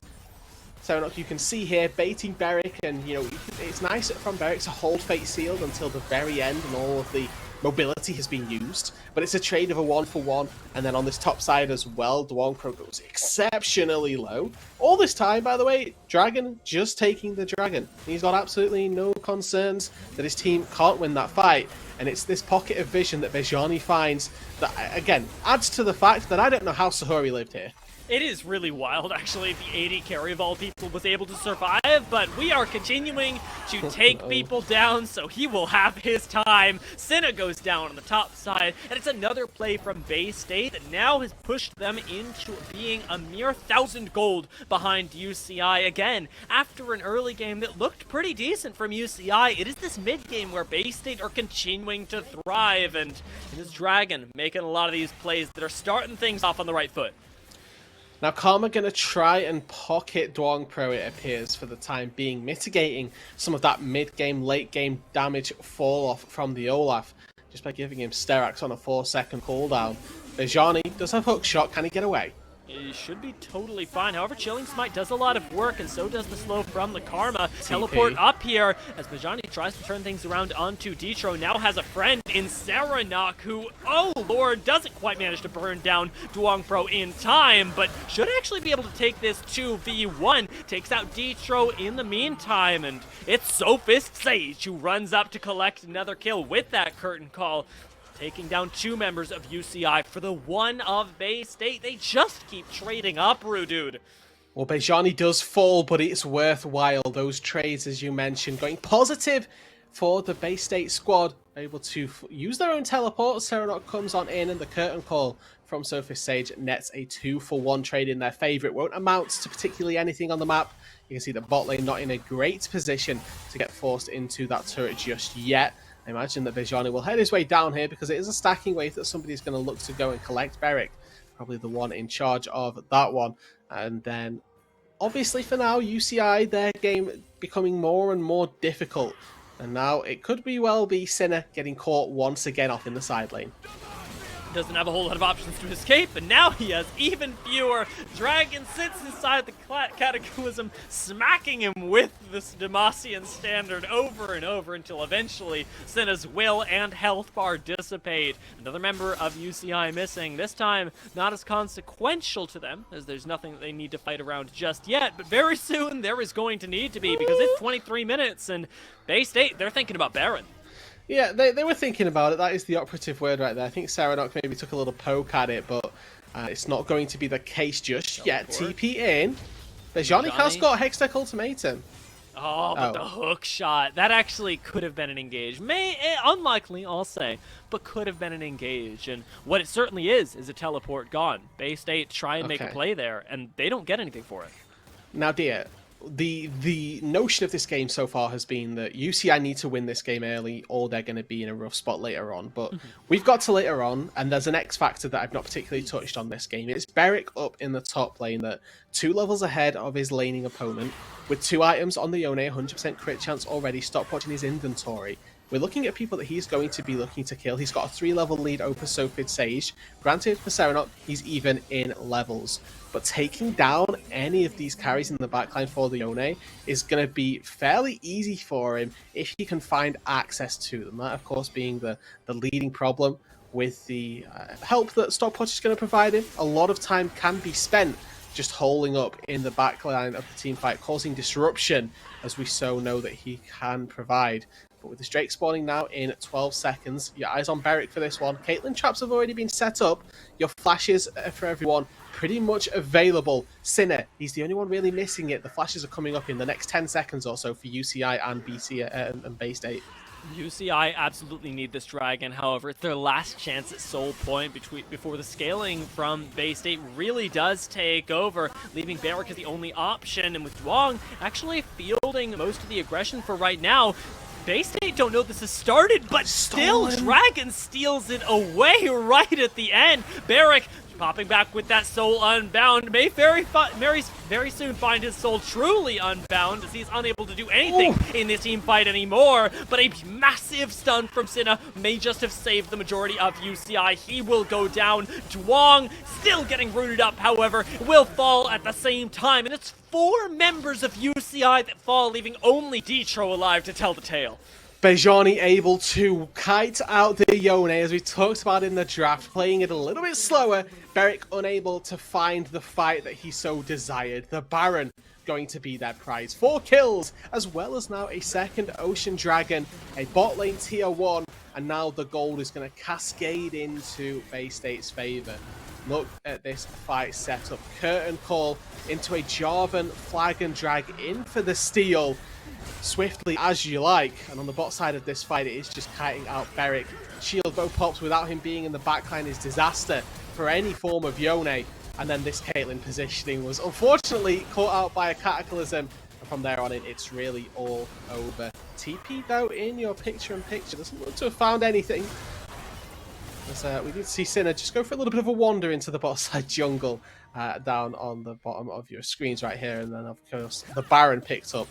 Serenok, you can see here, baiting Barrick, and, you know, it's nice from Barrick to hold Fate Sealed until the very end, and all of the mobility has been used, but it's a trade of a 1-for-1, and then on this top side as well, Duong Pro goes exceptionally low. All this time, by the way, Dragon just taking the Dragon. He's got absolutely no concerns that his team can't win that fight, and it's this pocket of vision that Bejani finds that, again, adds to the fact that I don't know how Sahuri lived here. It is really wild, actually. The 80 carry of all people was able to survive, but we are continuing to take people down, so he will have his time. Cinna goes down on the top side, and it's another play from Bay State that now has pushed them into being a mere 1,000 gold behind UCI. Again, after an early game that looked pretty decent from UCI, it is this mid-game where Bay State are continuing to thrive, and it is Dragon making a lot of these plays that are starting things off on the right foot. Now, Karma going to try and pocket Duong Pro, it appears, for the time being, mitigating some of that mid-game, late-game damage fall-off from the Olaf, just by giving him Sterax on a 4-second cooldown. Bejani does have hook shot. Can he get away? He should be totally fine. However, Chilling Smite does a lot of work, and so does the slow from the Karma. Teleport up here as Bejani tries to turn things around onto Dietro. Now has a friend in Serenok, who, oh lord, doesn't quite manage to burn down Duong Pro in time, but should actually be able to take this 2v1. Takes out Dietro in the meantime, and it's Sophist Sage who runs up to collect another kill with that curtain call, taking down two members of UCI for the one of Bay State. They just keep trading up, dude. Well, Bejani does fall, but it's worthwhile. Those trades, as you mentioned, going positive for the Bay State squad. Able to use their own teleport. Serenok comes on in, and the curtain call from Sophist Sage nets a 2-for-1 trade in their favor. It won't amount to particularly anything on the map. You can see the bot lane not in a great position to get forced into that turret just yet. I imagine that Bejani will head his way down here because it is a stacking wave that somebody's going to look to go and collect. Barrick, probably the one in charge of that one. And then, obviously for now, UCI, their game becoming more and more difficult. And now it could well be Cinna getting caught once again off in the side lane. Doesn't have a whole lot of options to escape, and now he has even fewer. Dragon sits inside the Cataclysm, smacking him with this Demacian standard over and over until eventually Cinna's will and health bar dissipate. Another member of UCI missing, this time not as consequential to them, as there's nothing that they need to fight around just yet, but very soon there is going to need to be, because it's 23 minutes, and Bay State, they're thinking about Baron. Yeah, they were thinking about it. That is the operative word right there. I think Serenok maybe took a little poke at it, but it's not going to be the case just yet. TP in. Bejani has got Hextech Ultimatum. Oh, but the hook shot. That actually could have been an engage. Unlikely, I'll say, but could have been an engage. And what it certainly is a teleport gone. Bay State try and make a play there, and they don't get anything for it. Now, dear, the notion of this game so far has been that UCI need to win this game early or they're going to be in a rough spot later on. But we've got to later on, and there's an X factor that I've not particularly touched on this game. It's Beric up in the top lane, that 2 levels ahead of his laning opponent, with 2 items on the Yone, 100% crit chance already, stopwatching his inventory. We're looking at people that he's going to be looking to kill. He's got a 3-level lead over Sophid Sage. Granted, for Serenok, he's even in levels. But taking down any of these carries in the backline for the Yone is going to be fairly easy for him if he can find access to them. That, of course, being the leading problem with the help that Stopwatch is going to provide him. A lot of time can be spent just holding up in the backline of the team fight, causing disruption, as we so know that he can provide. But with this Drake spawning now in 12 seconds, your eyes on Beric for this one. Caitlyn traps have already been set up. Your flashes for everyone pretty much available. Sinner, he's the only one really missing it. The flashes are coming up in the next 10 seconds or so for UCI and BC and Bay State. UCI absolutely need this dragon. However, it's their last chance at Soul Point before the scaling from Bay State really does take over, leaving Beric as the only option. And with Duong actually fielding most of the aggression for right now, Bay State don't know this has started, but still Dragon steals it away right at the end. Beric popping back with that soul unbound, may very soon find his soul truly unbound, as he's unable to do anything in this team fight anymore. But a massive stun from Sinna may just have saved the majority of UCI. He will go down. Duong still getting rooted up, however, will fall at the same time, and it's 4 members of UCI that fall, leaving only Detro alive to tell the tale. Bejani able to kite out the Yone, as we talked about in the draft, playing it a little bit slower. Beric unable to find the fight that he so desired. The Baron going to be their prize. 4 kills, as well as now a second Ocean Dragon, a bot lane tier 1, and now the gold is going to cascade into Bay State's favour. Look at this fight setup. Curtain call into a Jarvan flag and drag in for the steal. Swiftly as you like, and on the bot side of this fight it is just kiting out Beric. Shield both pops without him being in the backline is disaster for any form of Yone, and then this Caitlyn positioning was unfortunately caught out by a Cataclysm, and from there on in it's really all over. TP though in your picture-in-picture doesn't look to have found anything. As, we did see Sinner just go for a little bit of a wander into the bot side jungle down on the bottom of your screens right here, and then of course the Baron picked up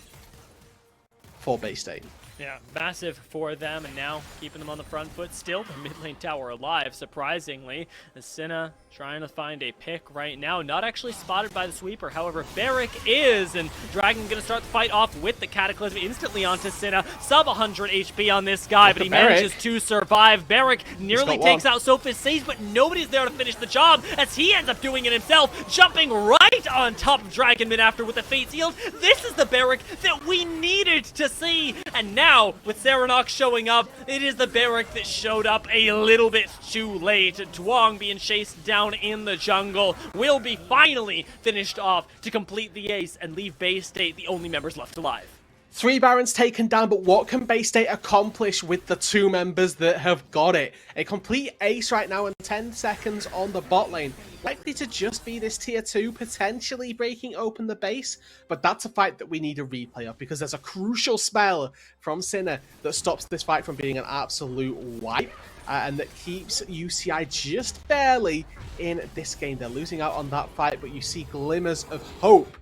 for Bay State. Yeah, massive for them, and now keeping them on the front foot. Still, the mid lane tower alive, surprisingly. Sinna trying to find a pick right now. Not actually spotted by the sweeper, however, Beric is, and Dragon going to start the fight off with the Cataclysm instantly onto Sinna. Sub 100 HP on this guy, but he manages to survive. Beric nearly takes out Sophis Sage, but nobody's there to finish the job, as he ends up doing it himself, jumping right on top of Dragon mid after with the Fate Sealed. This is the Beric that we needed to see, and now, with Serenok showing up, it is the Beric that showed up a little bit too late. Duong being chased down in the jungle will be finally finished off to complete the ace and leave Bay State the only members left alive. 3 Barons taken down, but what can Bay State accomplish with the 2 members that have got it? A complete ace right now and 10 seconds on the bot lane. Likely to just be this tier 2 potentially breaking open the base, but that's a fight that we need a replay of, because there's a crucial spell from Sinner that stops this fight from being an absolute wipe, and that keeps UCI just barely in this game. They're losing out on that fight, but you see glimmers of hope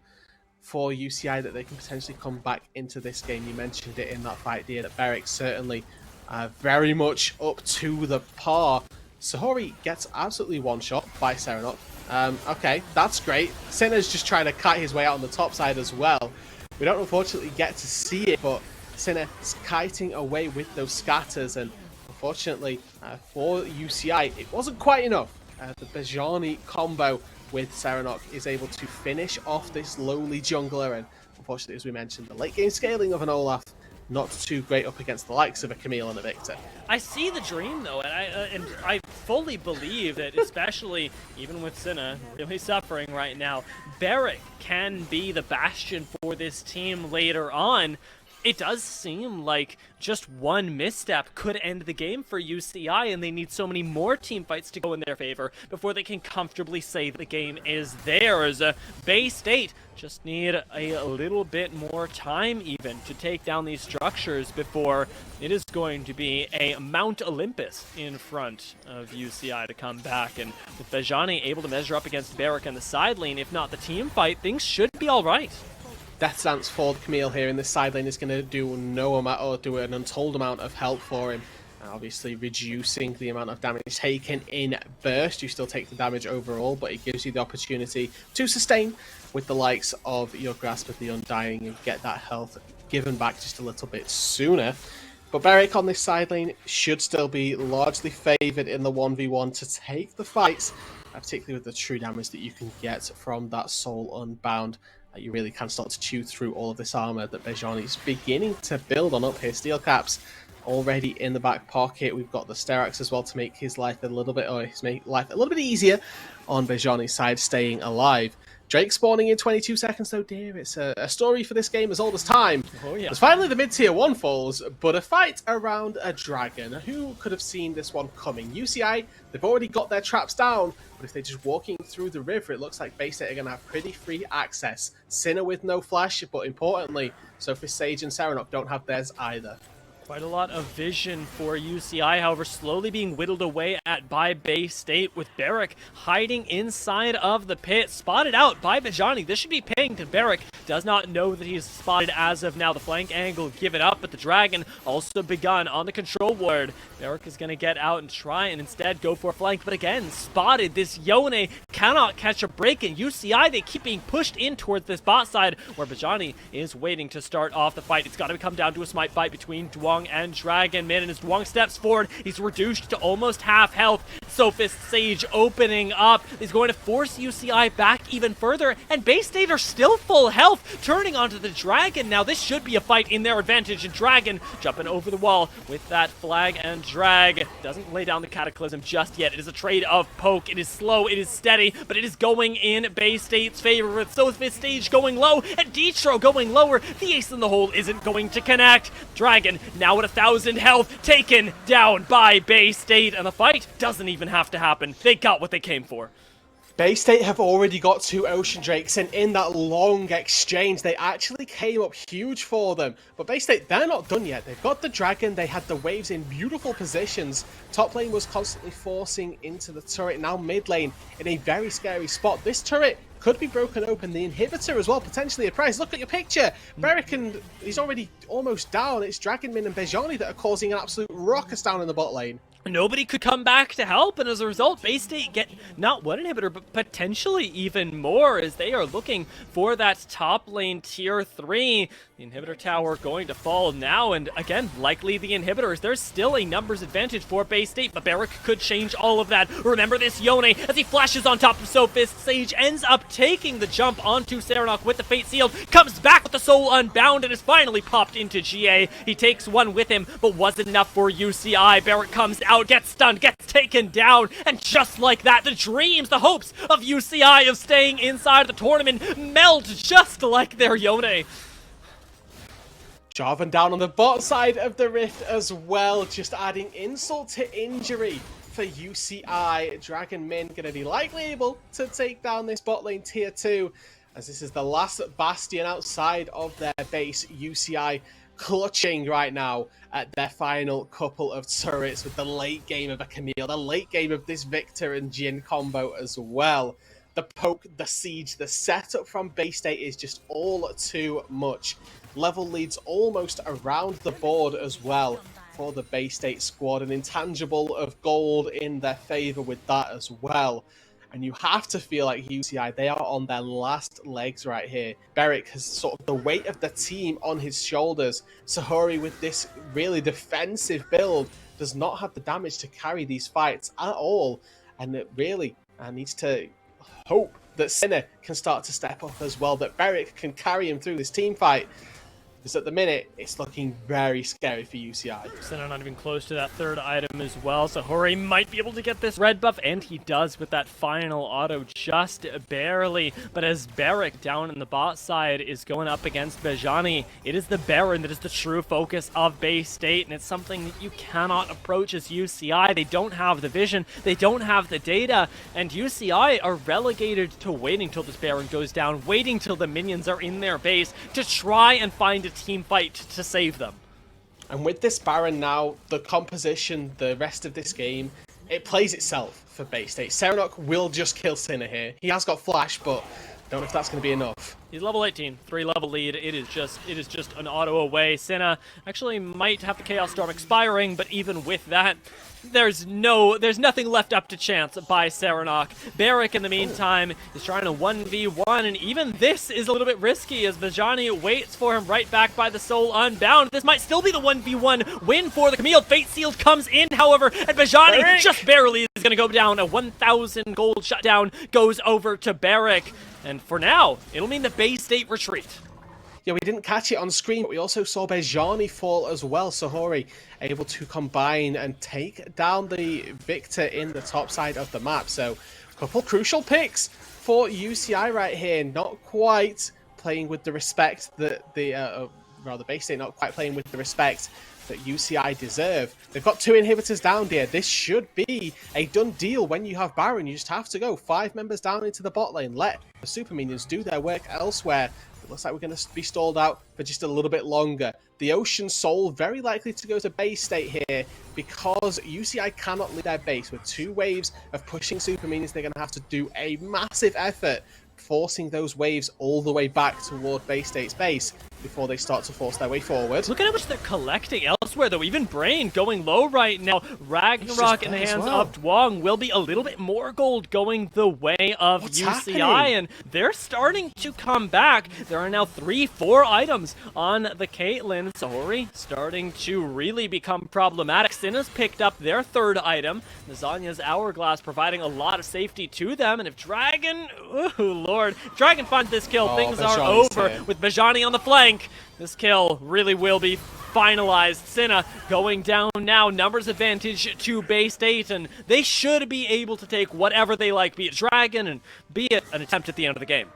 for UCI that they can potentially come back into this game. You mentioned it in that fight, dear, that Beric certainly very much up to the par. Sahori gets absolutely one-shot by Serenok. Okay, that's great. Sinner's just trying to kite his way out on the top side as well. We don't unfortunately get to see it, but Sinner's kiting away with those scatters, and unfortunately for UCI, it wasn't quite enough. The Bejani combo with Serenok is able to finish off this lowly jungler, and unfortunately, as we mentioned, the late game scaling of an Olaf not too great up against the likes of a Camille and a Victor. I see the dream though, and I fully believe that, especially even with Sinna really suffering right now, Beric can be the bastion for this team later on. it does seem like just one misstep could end the game for UCI, and they need so many more team fights to go in their favor before they can comfortably say the game is theirs. Bay State just need a little bit more time even to take down these structures before it is going to be a Mount Olympus in front of UCI to come back. And with Bejani able to measure up against Barrick on the side lane, if not the team fight, things should be all right. Death Stance for Camille here in this side lane is going to do no amount, or do an untold amount of help for him. Obviously reducing the amount of damage taken in burst. You still take the damage overall, but it gives you the opportunity to sustain with the likes of your Grasp of the Undying and get that health given back just a little bit sooner. But Beric on this side lane should still be largely favoured in the 1v1 to take the fights, particularly with the true damage that you can get from that Soul Unbound. You really can start to chew through all of this armor that Bejani is beginning to build on up here. Steel Caps already in the back pocket. We've got the Sterax as well to make his life a little bit, easier on Bejani's side, staying alive. Drake spawning in 22 seconds though, dear. It's a story for this game as old as time. Oh yeah. As finally the mid-tier 1 falls, but a fight around a dragon. Who could have seen this one coming? UCI, they've already got their traps down, but if they're just walking through the river, it looks like Bay State are going to have pretty free access. Sinner with no flash, but importantly, Sophie Sage and Serenok don't have theirs either. Quite a lot of vision for UCI, however, slowly being whittled away at by Bay State, with Barrick hiding inside of the pit, spotted out by Bejani. This should be paying to Barrick. Does not know that he's spotted as of now. The flank angle give it up, but the Dragon also begun on the control ward. Barrick is going to get out and try and instead go for a flank, but again, spotted. This Yone cannot catch a break, and UCI, they keep being pushed in towards this bot side, where Bejani is waiting to start off the fight. It's got to come down to a smite fight between Duong and Dragon Man, and as Duong steps forward, he's reduced to almost half health. Sophist Sage opening up. He's going to force UCI back even further, and Bay State are still full health, turning onto the Dragon. Now this should be a fight in their advantage, and Dragon jumping over the wall with that flag and drag. Doesn't lay down the Cataclysm just yet. It is a trade of poke. It is slow, it is steady, but it is going in Bay State's favor, with Sophist Sage going low and Detro going lower. The ace in the hole isn't going to connect. Dragon now at 1,000 health, taken down by Bay State, and the fight doesn't even have to happen. They got what they came for. Bay State have already got 2 Ocean Drakes, and in that long exchange, they actually came up huge for them. But Bay State, they're not done yet. They've got the Dragon, they had the waves in beautiful positions. Top lane was constantly forcing into the turret, now mid lane in a very scary spot. This turret could be broken open. The inhibitor as well, potentially a prize. Look at your picture. Beric, and he's already almost down. It's Dragonmin and Bejani that are causing an absolute ruckus down in the bot lane. Nobody could come back to help, and as a result, Bay State get not one inhibitor, but potentially even more, as they are looking for that top lane tier 3. The inhibitor tower going to fall now, and again, likely the inhibitors. There's still a numbers advantage for Bay State, but Barrick could change all of that. Remember this Yone, as he flashes on top of Sophist Sage, ends up taking the jump onto Serenok with the Fate Sealed, comes back with the Soul Unbound, and is finally popped into GA. He takes one with him, but wasn't enough for UCI. Barrick comes out, gets stunned, gets taken down, and just like that, the dreams, the hopes of UCI of staying inside the tournament meld just like their Yone. Jarvan down on the bot side of the rift as well, just adding insult to injury for UCI. Dragon Min going to be likely able to take down this bot lane tier 2, as this is the last bastion outside of their base. UCI clutching right now at their final couple of turrets with the late game of a Camille, the late game of this Victor and Jhin combo as well. The poke, the siege, the setup from Bay State is just all too much. Level leads almost around the board as well for the Bay State squad. An intangible of gold in their favor with that as well. And you have to feel like UCI, they are on their last legs right here. Beric has sort of the weight of the team on his shoulders. Sahori, with this really defensive build, does not have the damage to carry these fights at all. And it really needs to hope that Sinner can start to step up as well, that Beric can carry him through this team fight. Because at the minute, it's looking very scary for UCI. Senna not even close to that third item as well, so Hori might be able to get this red buff, and he does with that final auto, just barely. But as Barrick down in the bot side is going up against Bejani, it is the Baron that is the true focus of Bay State, and it's something that you cannot approach as UCI. They don't have the vision, they don't have the data, and UCI are relegated to waiting till this Baron goes down, waiting till the minions are in their base to try and find a team fight to save them. And with this Baron now, the composition, the rest of this game, it plays itself for Bay State. Serenok will just kill Sinner here. He has got flash, but don't know if that's going to be enough. He's level 18, 3-level lead. It is just an auto away. Senna actually might have the Chaos Storm expiring, but even with that, there's nothing left up to chance by Serenok. Barrick, in the meantime, is trying to 1v1, and even this is a little bit risky as Bejani waits for him right back by the Soul Unbound. This might still be the 1v1 win for the Camille. Fate Sealed comes in, however, and Bejani just barely is going to go down. A 1,000 gold shutdown goes over to Barrick. And for now, it'll mean the Bay State retreat. Yeah, we didn't catch it on screen, but we also saw Bejani fall as well. So Hori able to combine and take down the victor in the top side of the map. So a couple crucial picks for UCI right here. Not quite playing with the respect that Bay State not quite playing with the respect that UCI deserve. They've got 2 inhibitors down here. This should be a done deal when you have Baron. You just have to go 5 members down into the bot lane. Let the super minions do their work elsewhere. It looks like we're going to be stalled out for just a little bit longer. The Ocean Soul very likely to go to Bay State here because UCI cannot leave their base. With 2 waves of pushing super minions, they're going to have to do a massive effort forcing those waves all the way back toward Bay State's base before they start to force their way forward. Look at how much they're collecting elsewhere, though. Even Brain going low right now. Ragnarok in the hands of Dwong will be a little bit more gold going the way of UCI, and they're starting to come back. There are now 3-4 items on the Caitlyn. Sahori starting to really become problematic. Sinna's picked up their 3rd item. Nazanya's Hourglass providing a lot of safety to them, and if Dragon, ooh lord, Dragon finds this kill, things are over here. With Bejani on the flank. This kill really will be finalized. Senna going down now. Numbers advantage to Bay State, and they should be able to take whatever they like, be it Dragon and be it an attempt at the end of the game.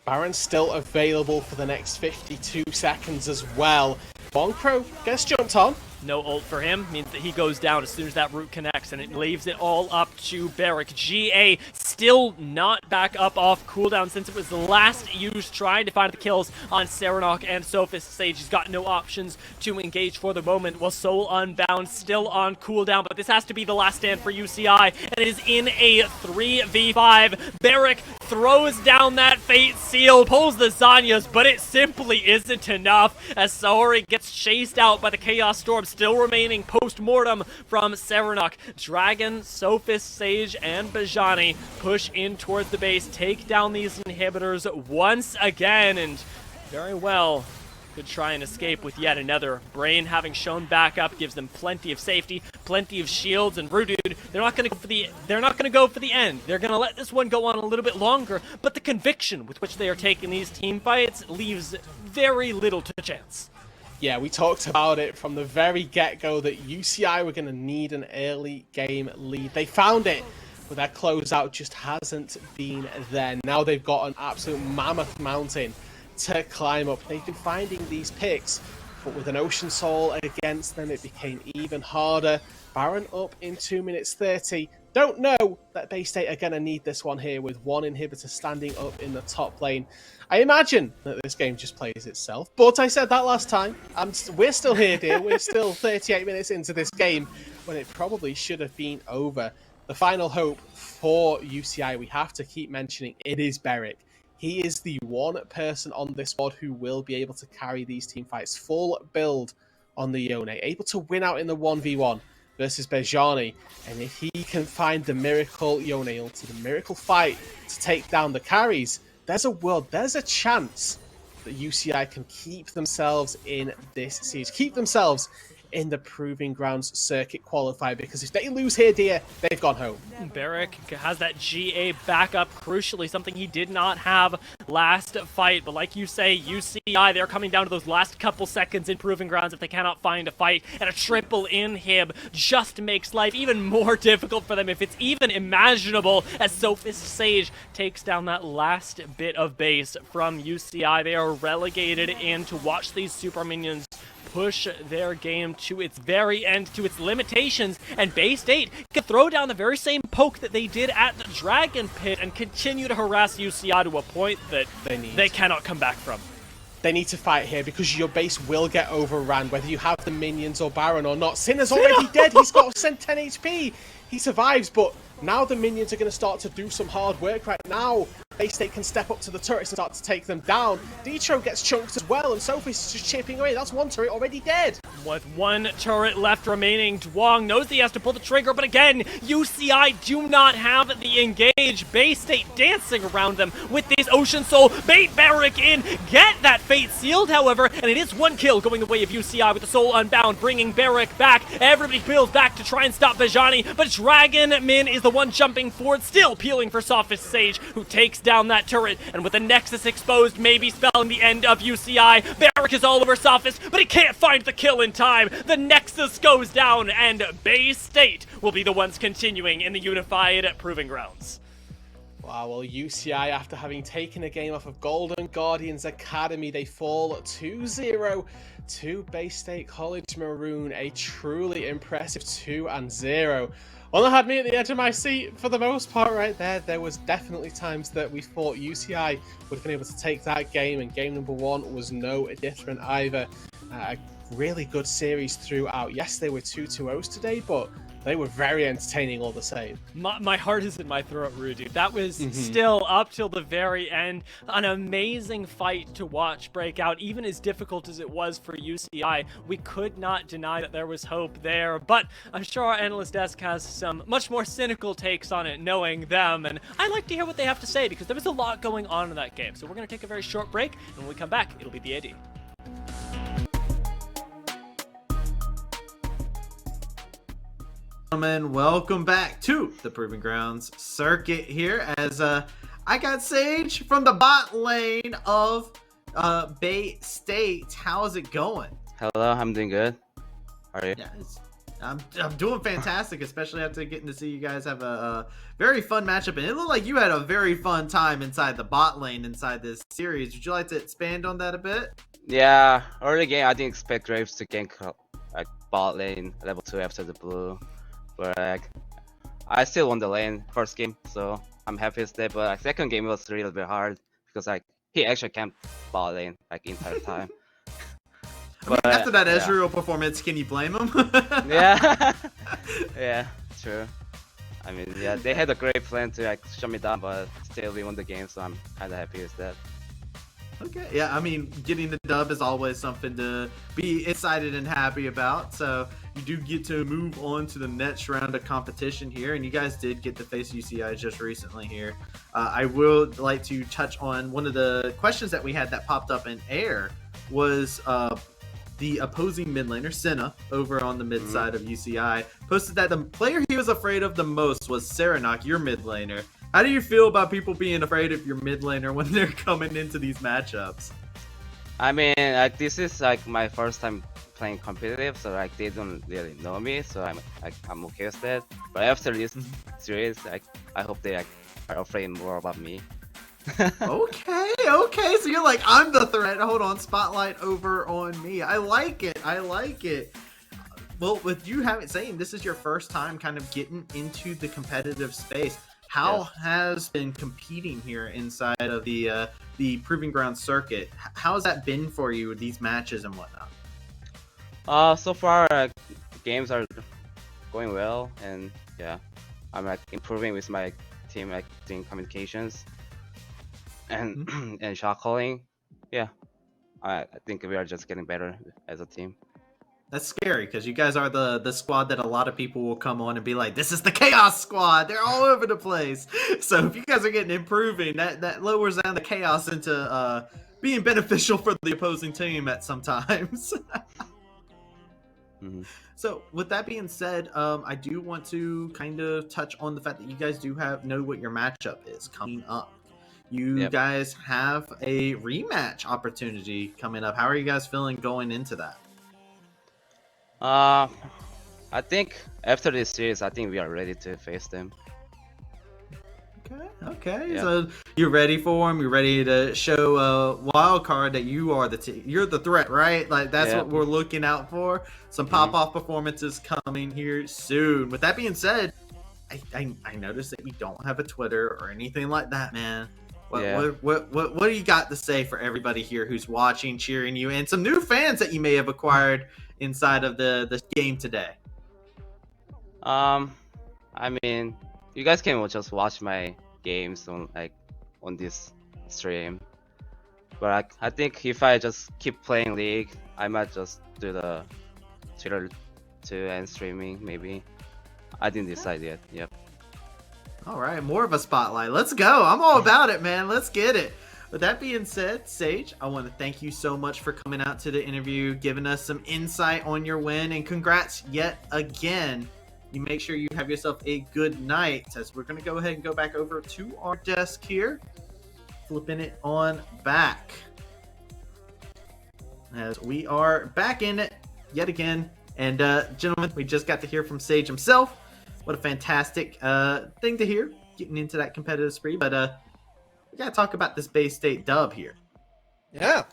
Baron's still available for the next 52 seconds as well. Bongpro gets jumped on. No ult for him means that he goes down as soon as that root connects, and it leaves it all up to Barrick. GA still not back up off cooldown since it was the last used trying to find the kills on Serenok and Sophist Sage. He's got no options to engage for the moment, while Soul Unbound still on cooldown, but this has to be the last stand for UCI, and it is in a 3v5. Barrick throws down that Fate Seal, pulls the Zanyas, but it simply isn't enough as Sahori gets chased out by the Chaos Storm, still remaining post-mortem from Serenok. Dragon, Sophist, Sage, and Bejani push in towards the base, take down these inhibitors once again, and very well could try and escape with yet another. Brain, having shown back up, gives them plenty of safety, plenty of shields, and Rudude, they're not going to go for the end. They're going to let this one go on a little bit longer, but the conviction with which they are taking these team fights leaves very little to chance. Yeah, we talked about it from the very get-go that UCI were going to need an early game lead. They found it, but their closeout just hasn't been there. Now they've got an absolute mammoth mountain to climb up. They've been finding these picks, but with an Ocean Soul against them, it became even harder. Baron up in 2 minutes 30. Don't know that Bay State are going to need this one here with 1 inhibitor standing up in the top lane. I imagine that this game just plays itself, but I said that last time. We're still here, dear. We're still 38 minutes into this game when it probably should have been over. The final hope for UCI, we have to keep mentioning, it is Barrick. He is the one person on this squad who will be able to carry these team fights. Full build on the Yone, able to win out in the 1v1 versus Bejani. And if he can find the miracle Yone ulti, the miracle fight to take down the carries, there's a chance that UCI can keep themselves in this siege, keep themselves in the Proving Grounds circuit qualifier, because if they lose here, dear, they've gone home. Barrick has that GA backup, crucially, something he did not have last fight. But like you say, UCI, they're coming down to those last couple seconds in Proving Grounds if they cannot find a fight. And a triple inhib just makes life even more difficult for them, if it's even imaginable, as Sophist Sage takes down that last bit of base from UCI. They are relegated in to watch these super minions push their game to its very end, to its limitations, and Bay State can throw down the very same poke that they did at the Dragon Pit and continue to harass UCI to a point that they cannot come back from. They need to fight here, because your base will get overrun, whether you have the minions or Baron or not. Sinner's already dead. He's got 10 HP. He survives, but now the minions are going to start to do some hard work right now. Bay State can step up to the turrets and start to take them down. Detro gets chunked as well, and Sophie's is just chipping away. That's one turret already dead. With one turret left remaining, Dwong knows he has to pull the trigger, but again, UCI do not have the engage. Bay State dancing around them with this Ocean Soul. Bait Barrick in, get that fate sealed, however, and it is one kill going the way of UCI with the Soul Unbound, bringing Barrick back. Everybody peels back to try and stop Vajani, but Dragon Min is the one jumping forward, still peeling for Sophist Sage, who takes down that turret, and with the Nexus exposed, maybe spelling the end of UCI. Barrick is all over Sophist, but he can't find the kill in time. The Nexus goes down, and Bay State will be the ones continuing in the unified Proving Grounds. Wow, well, UCI, after having taken a game off of Golden Guardians Academy, they fall 2-0 to Bay State College Maroon. A truly impressive 2-0. One that had me at the edge of my seat for the most part right there. There was definitely times that we thought UCI would have been able to take that game, and game number one was no different either. A really good series throughout. Yes, they were 2-2-0s today, but they were very entertaining all the same. My heart is in my throat, Rudy. That was still, up till the very end, an amazing fight to watch break out. Even as difficult as it was for UCI, we could not deny that there was hope there. But I'm sure our analyst desk has some much more cynical takes on it, knowing them. And I like to hear what they have to say, because there was a lot going on in that game. So we're going to take a very short break, and when we come back, it'll be the AD. Gentlemen, welcome back to the Proving Grounds circuit here, as I got Sage from the bot lane of Bay State. How's it going? Hello, I'm doing good. How are you? Yeah, I'm doing fantastic, especially after getting to see you guys have a very fun matchup, and it looked like you had a very fun time inside the bot lane inside this series. Would you like to expand on that a bit? Yeah, early game I didn't expect Graves to gank like bot lane level 2 after the blue, but like I still won the lane first game, so I'm happy with that. But like, second game was a little bit hard because like he actually camped bot lane like entire time. But after that Ezreal performance, can you blame him? Yeah, yeah, true. I mean, yeah, they had a great plan to like shut me down, but still we won the game, so I'm kind of happy with that. Okay, yeah, I mean, getting the dub is always something to be excited and happy about. So you do get to move on to the next round of competition here, and you guys did get to face UCI just recently here. I would like to touch on one of the questions that we had that popped up in air was the opposing mid laner, Senna, over on the mid side of UCI, posted that the player he was afraid of the most was Serenok, your mid laner. How do you feel about people being afraid of your mid laner when they're coming into these matchups? I mean, like this is like my first time playing competitive, so like they don't really know me, so I'm okay with that. But after this series, like I hope they like are afraid more about me. Okay, so you're like, I'm the threat. Hold on, spotlight over on me. I like it. Well, with you saying this is your first time kind of getting into the competitive space, how has been competing here inside of the Proving Ground circuit? How's that been for you with these matches and whatnot? So far games are going well, and yeah, I'm like improving with my team, like doing communications and and shot calling. Yeah, I think we are just getting better as a team. That's scary because you guys are the squad that a lot of people will come on and be like, this is the Chaos Squad. They're all over the place. So if you guys are getting improving, that lowers down the chaos into being beneficial for the opposing team at some times. So with that being said, I do want to kind of touch on the fact that you guys do know what your matchup is coming up. You Yep. guys have a rematch opportunity coming up. How are you guys feeling going into that? I think after this series, I think we are ready to face them. Okay. Yeah. So you're ready for them. You're ready to show wild card that you are you're the threat, right? Like that's Yeah. what we're looking out for. Some pop-off performances coming here soon. With that being said, I noticed that you don't have a Twitter or anything like that, man. What do you got to say for everybody here who's watching, cheering you, and some new fans that you may have acquired inside of the game today? I mean, you guys can just watch my games on this stream, but I think if I just keep playing League, I might just do the Twitter too and streaming maybe. I didn't decide yet. Yep. All right, more of a spotlight. Let's go. I'm all about it, man. Let's get it. With that being said, Sage, I want to thank you so much for coming out to the interview, giving us some insight on your win, and congrats yet again. You make sure you have yourself a good night, as we're going to go ahead and go back over to our desk here, flipping it on back. As we are back in it yet again. And gentlemen, we just got to hear from Sage himself. What a fantastic thing to hear, getting into that competitive spree. But we got to talk about this Bay State dub here. Yeah,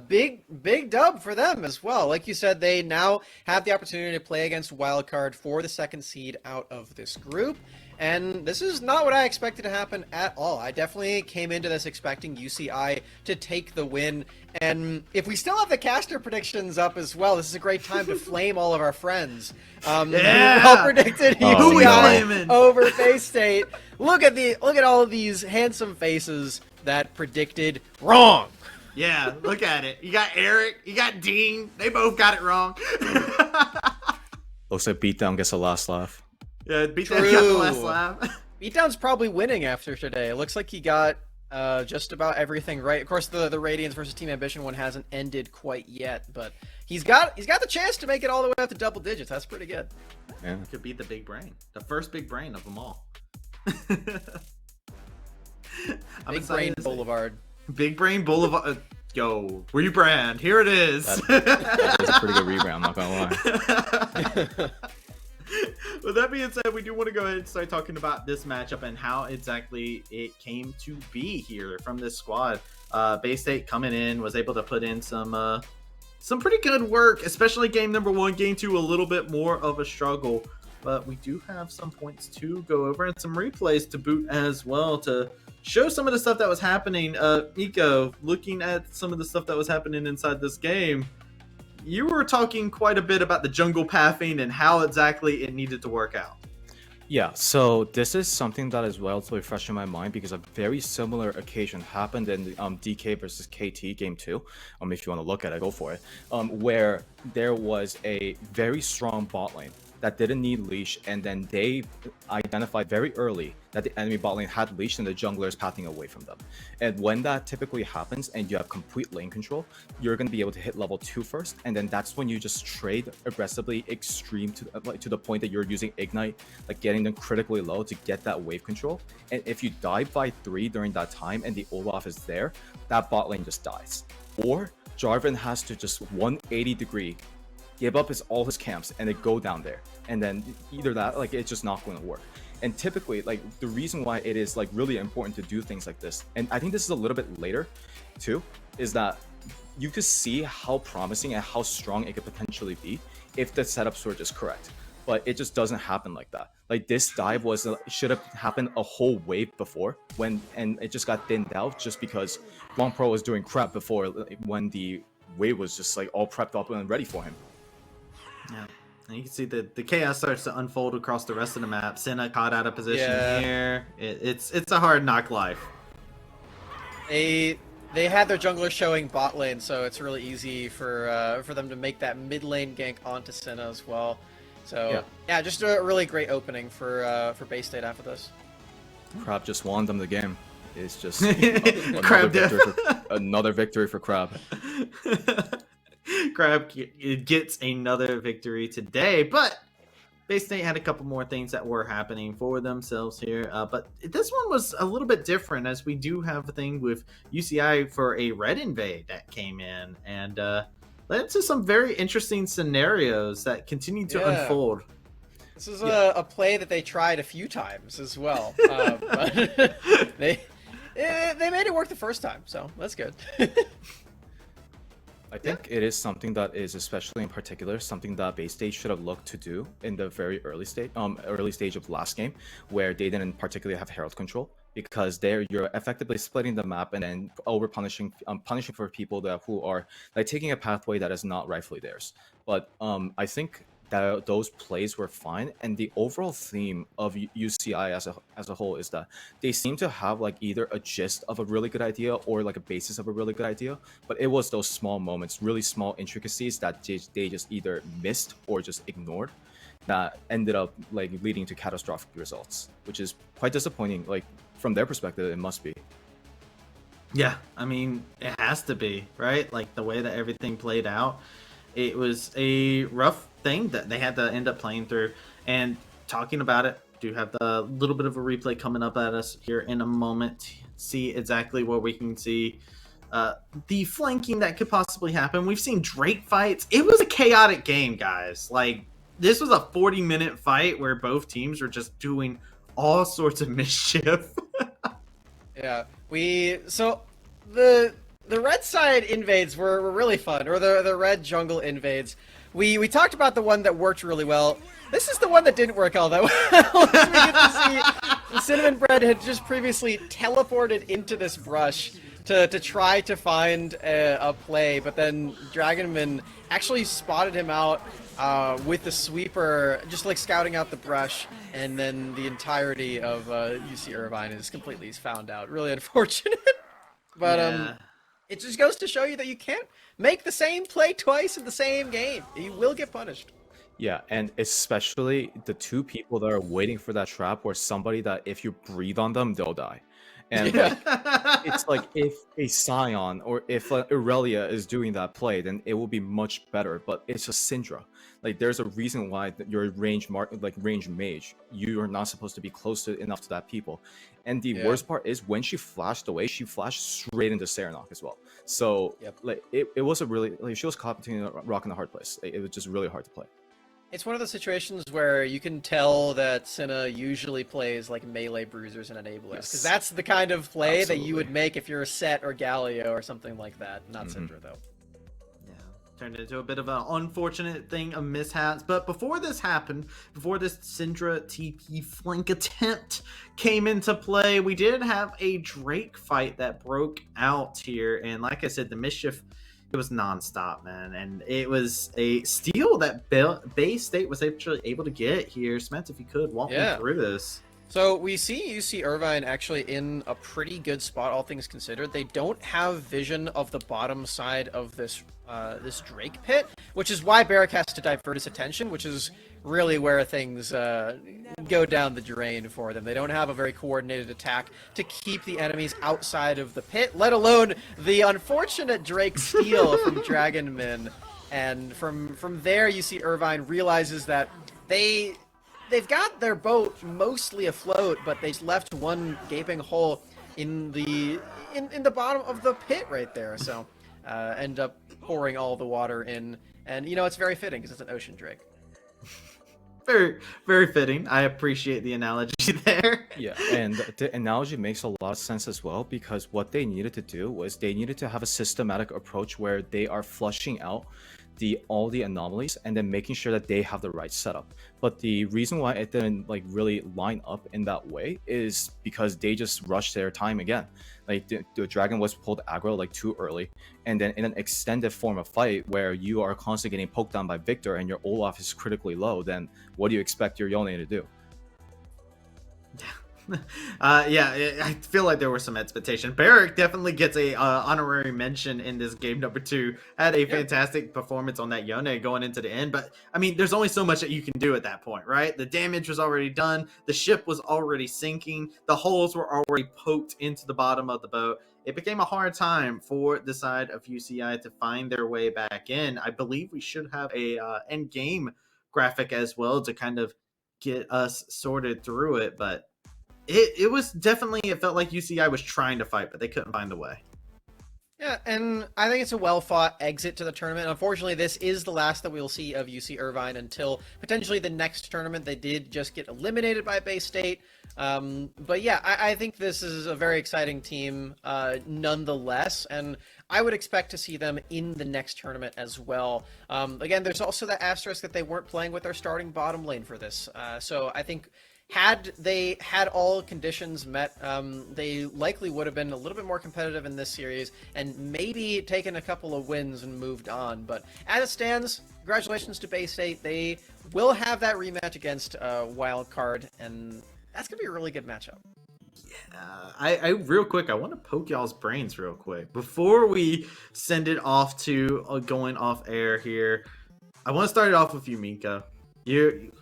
big dub for them as well. Like you said, they now have the opportunity to play against Wildcard for the second seed out of this group. And this is not what I expected to happen at all. I definitely came into this expecting UCI to take the win. And if we still have the caster predictions up as well, this is a great time to flame all of our friends. Yeah! Who all predicted UCI over Bay State. Look at all of these handsome faces that predicted wrong. Yeah, look at it. You got Eric, you got Dean. They both got it wrong. Looks like Beatdown gets a last laugh. Yeah, Beatdown got the last laugh. Beatdown's probably winning after today. It looks like he got just about everything right. Of course, the Radiance versus Team Ambition one hasn't ended quite yet, but he's got the chance to make it all the way up to double digits. That's pretty good. Yeah. Could beat the big brain, the first big brain of them all. Big Brain Boulevard. Big Brain Boulevard. Yo, rebrand. Here it is. That was a pretty good rebrand, I'm not gonna lie. With that being said, we do want to go ahead and start talking about this matchup and how exactly it came to be here from this squad. Bay State coming in was able to put in some pretty good work, especially game number one. Game two, a little bit more of a struggle, but we do have some points to go over and some replays to boot as well to show some of the stuff that was happening. Miko, looking at some of the stuff that was happening inside this game, you were talking quite a bit about the jungle pathing and how exactly it needed to work out. Yeah, so this is something that is relatively fresh in my mind because a very similar occasion happened in DK versus KT game 2. If you want to look at it, go for it. Where there was a very strong bot lane that didn't need leash, and then they identified very early that the enemy bot lane had leash and the jungler is pathing away from them. And when that typically happens and you have complete lane control, you're going to be able to hit level 2 first, and then that's when you just trade aggressively extreme to the point that you're using ignite, like getting them critically low to get that wave control. And if you die by 3 during that time and the Olaf is there, that bot lane just dies. Or Jarvan has to just 180 degree give up all his camps and then go down there, and then either that, like, it's just not going to work. And typically, like, the reason why it is like really important to do things like this, and I think this is a little bit later too, is that you could see how promising and how strong it could potentially be if the setup sword is correct, but it just doesn't happen like that. Like, this dive should have happened a whole wave before, and it just got thinned out just because Long Pro was doing crap before, when the wave was just like all prepped up and ready for him. Yeah, and you can see the chaos starts to unfold across the rest of the map. Senna caught out of position here. It's a hard knock life. They had their jungler showing bot lane, so it's really easy for them to make that mid lane gank onto Senna as well. So yeah, just a really great opening for Bay State after this. Crab just won them the game. It's just Crab another victory for Crab. Crab gets another victory today, but Bay State had a couple more things that were happening for themselves here. But this one was a little bit different, as we do have a thing with UCI for a red invade that came in and led to some very interesting scenarios that continue to unfold. This is a play that they tried a few times as well. But they made it work the first time, so that's good. I think it is something that is, especially in particular, something that Bay State should have looked to do in the very early stage of last game, where they didn't particularly have Herald control, because there you're effectively splitting the map and then over punishing for people who are like taking a pathway that is not rightfully theirs. But I think that those plays were fine, and the overall theme of UCI as a whole is that they seem to have like either a gist of a really good idea or like a basis of a really good idea, but it was those small moments, really small intricacies that they just either missed or just ignored, that ended up like leading to catastrophic results, which is quite disappointing. Like from their perspective, it must be. Yeah, I mean, it has to be, right? Like the way that everything played out, it was a rough thing that they had to end up playing through. And talking about it, do have the little bit of a replay coming up at us here in a moment. See exactly where we can see the flanking that could possibly happen. We've seen Drake fights. It was a chaotic game, guys. Like, this was a 40-minute fight where both teams were just doing all sorts of mischief. Yeah, so the red side invades were really fun, or the red jungle invades. We talked about the one that worked really well. This is the one that didn't work all that well. We get to see Cinnamon Bread had just previously teleported into this brush to try to find a play, but then Dragonman actually spotted him out with the sweeper, just like scouting out the brush, and then the entirety of UC Irvine is completely found out. Really unfortunate. But it just goes to show you that you can't make the same play twice in the same game. You will get punished. Yeah, and especially the two people that are waiting for that trap, or somebody that if you breathe on them, they'll die. And like, it's like if a Scion or if Aurelia is doing that play, then it will be much better. But it's a Syndra. Like, there's a reason why your range mage, you are not supposed to be close enough to that people. And the worst part is when she flashed away, she flashed straight into Serenok as well. So like it was a really, like, she was caught between a rock and a hard place. It was just really hard to play. It's one of those situations where you can tell that Cinna usually plays like melee bruisers and enablers, because that's the kind of play that you would make if you're a Set or Galio or something like that. Not Syndra though. Yeah, turned into a bit of an unfortunate thing of mishaps. But before this happened, before this Syndra TP flank attempt came into play, we did have a Drake fight that broke out here, and like I said, the mischief, it was nonstop, man, and it was a steal that Bay State was actually able to get here. Smets, if you could walk me through this. So we see UC Irvine actually in a pretty good spot, all things considered. They don't have vision of the bottom side of this this Drake pit, which is why Barrack has to divert his attention, which is really where things go down the drain for them. They don't have a very coordinated attack to keep the enemies outside of the pit, let alone the unfortunate Drake steal from Dragonman. And from there, UC Irvine realizes that they've got their boat mostly afloat, but they left one gaping hole in the bottom of the pit right there. So end up pouring all the water in, and you know, it's very fitting because it's an ocean Drake. Very, very fitting. I appreciate the analogy there. Yeah, and the analogy makes a lot of sense as well, because what they needed to do was they needed to have a systematic approach where they are flushing out all the anomalies and then making sure that they have the right setup. But the reason why it didn't like really line up in that way is because they just rushed their time again. Like the dragon was pulled aggro like too early, and then in an extended form of fight where you are constantly getting poked down by Victor and your Olaf is critically low, then what do you expect your Yone to do? I feel like there was some expectation. Barrack definitely gets a honorary mention in this game number 2. Had a fantastic performance on that Yone going into the end, but I mean, there's only so much that you can do at that point, right? The damage was already done, the ship was already sinking, the holes were already poked into the bottom of the boat. it became a hard time for the side of UCI to find their way back in. I believe we should have a end game graphic as well to kind of get us sorted through it, but it was definitely, it felt like UCI was trying to fight, but they couldn't find the way. Yeah, and I think it's a well-fought exit to the tournament. Unfortunately, this is the last that we will see of UC Irvine until potentially the next tournament. They did just get eliminated by Bay State. But yeah, I think this is a very exciting team nonetheless, and I would expect to see them in the next tournament as well. Again, there's also that asterisk that they weren't playing with their starting bottom lane for this. So I think had they had all conditions met, they likely would have been a little bit more competitive in this series and maybe taken a couple of wins and moved on. But as it stands, congratulations to Bay State. They will have that rematch against Wildcard, and that's going to be a really good matchup. I real quick, I want to poke y'all's brains real quick. Before we send it off to going off air here, I want to start it off with you, Miko.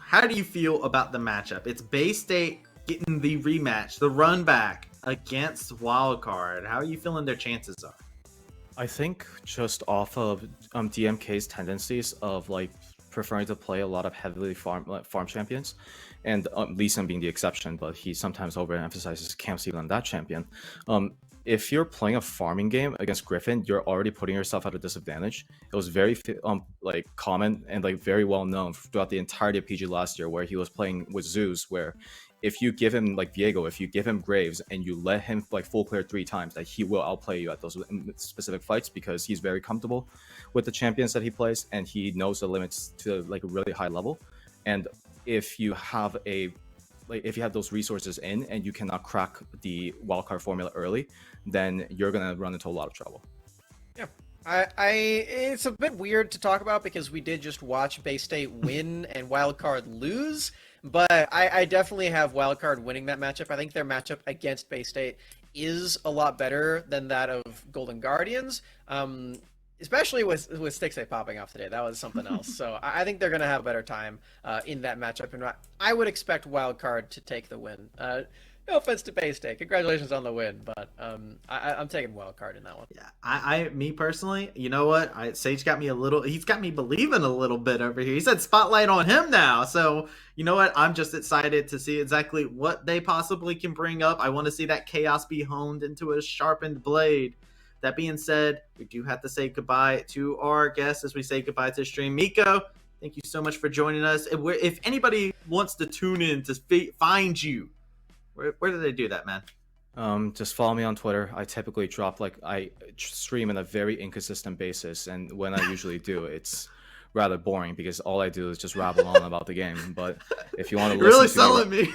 How do you feel about the matchup? It's Bay State getting the rematch, the run back against Wildcard. How are you feeling their chances are? I think just off of DMK's tendencies of like preferring to play a lot of heavily farm champions, and Lee Sin being the exception, but he sometimes overemphasizes Camp Steven on that champion. If you're playing a farming game against Griffin, you're already putting yourself at a disadvantage. It was very like common and like very well known throughout the entirety of PG last year, where he was playing with Zeus, where if you give him like Viego, if you give him Graves and you let him like full clear 3 times, that he will outplay you at those specific fights because he's very comfortable with the champions that he plays and he knows the limits to like a really high level. And if you have those resources in and you cannot crack the wildcard formula early, then you're gonna run into a lot of trouble. Yeah, it's a bit weird to talk about because we did just watch Bay State win and Wildcard lose, but I definitely have Wildcard winning that matchup. I think their matchup against Bay State is a lot better than that of Golden Guardians. Especially with Stixxay popping off today. That was something else. So I think they're going to have a better time in that matchup. And I would expect Wildcard to take the win. No offense to Bay State. Congratulations on the win. But I'm taking Wildcard in that one. Yeah, me personally, you know what? Sage got me he's got me believing a little bit over here. He said spotlight on him now. So, you know what? I'm just excited to see exactly what they possibly can bring up. I want to see that chaos be honed into a sharpened blade. That being said, we do have to say goodbye to our guests as we say goodbye to the stream. Miko, thank you so much for joining us. If anybody wants to tune in to find you, where do they do that, man? Just follow me on Twitter. I typically drop I stream on a very inconsistent basis, and when I usually do, it's rather boring because all I do is just rabble on about the game. But if you want to listen really selling me.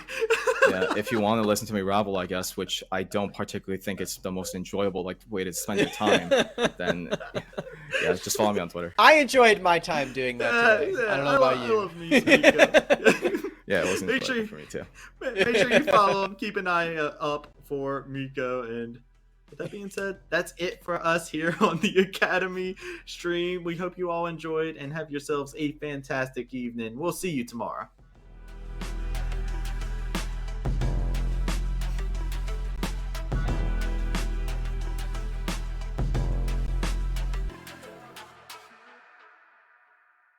Yeah, if you want to listen to me rabble, I guess, which I don't particularly think it's the most enjoyable way to spend your time, then yeah, just follow me on Twitter. I enjoyed my time doing that today. I don't know about you. I love me, Miko. Yeah, it wasn't enjoyable for me too. Make sure you follow him. Keep an eye up for Miko. And with that being said, that's it for us here on the Academy stream. We hope you all enjoyed and have yourselves a fantastic evening. We'll see you tomorrow.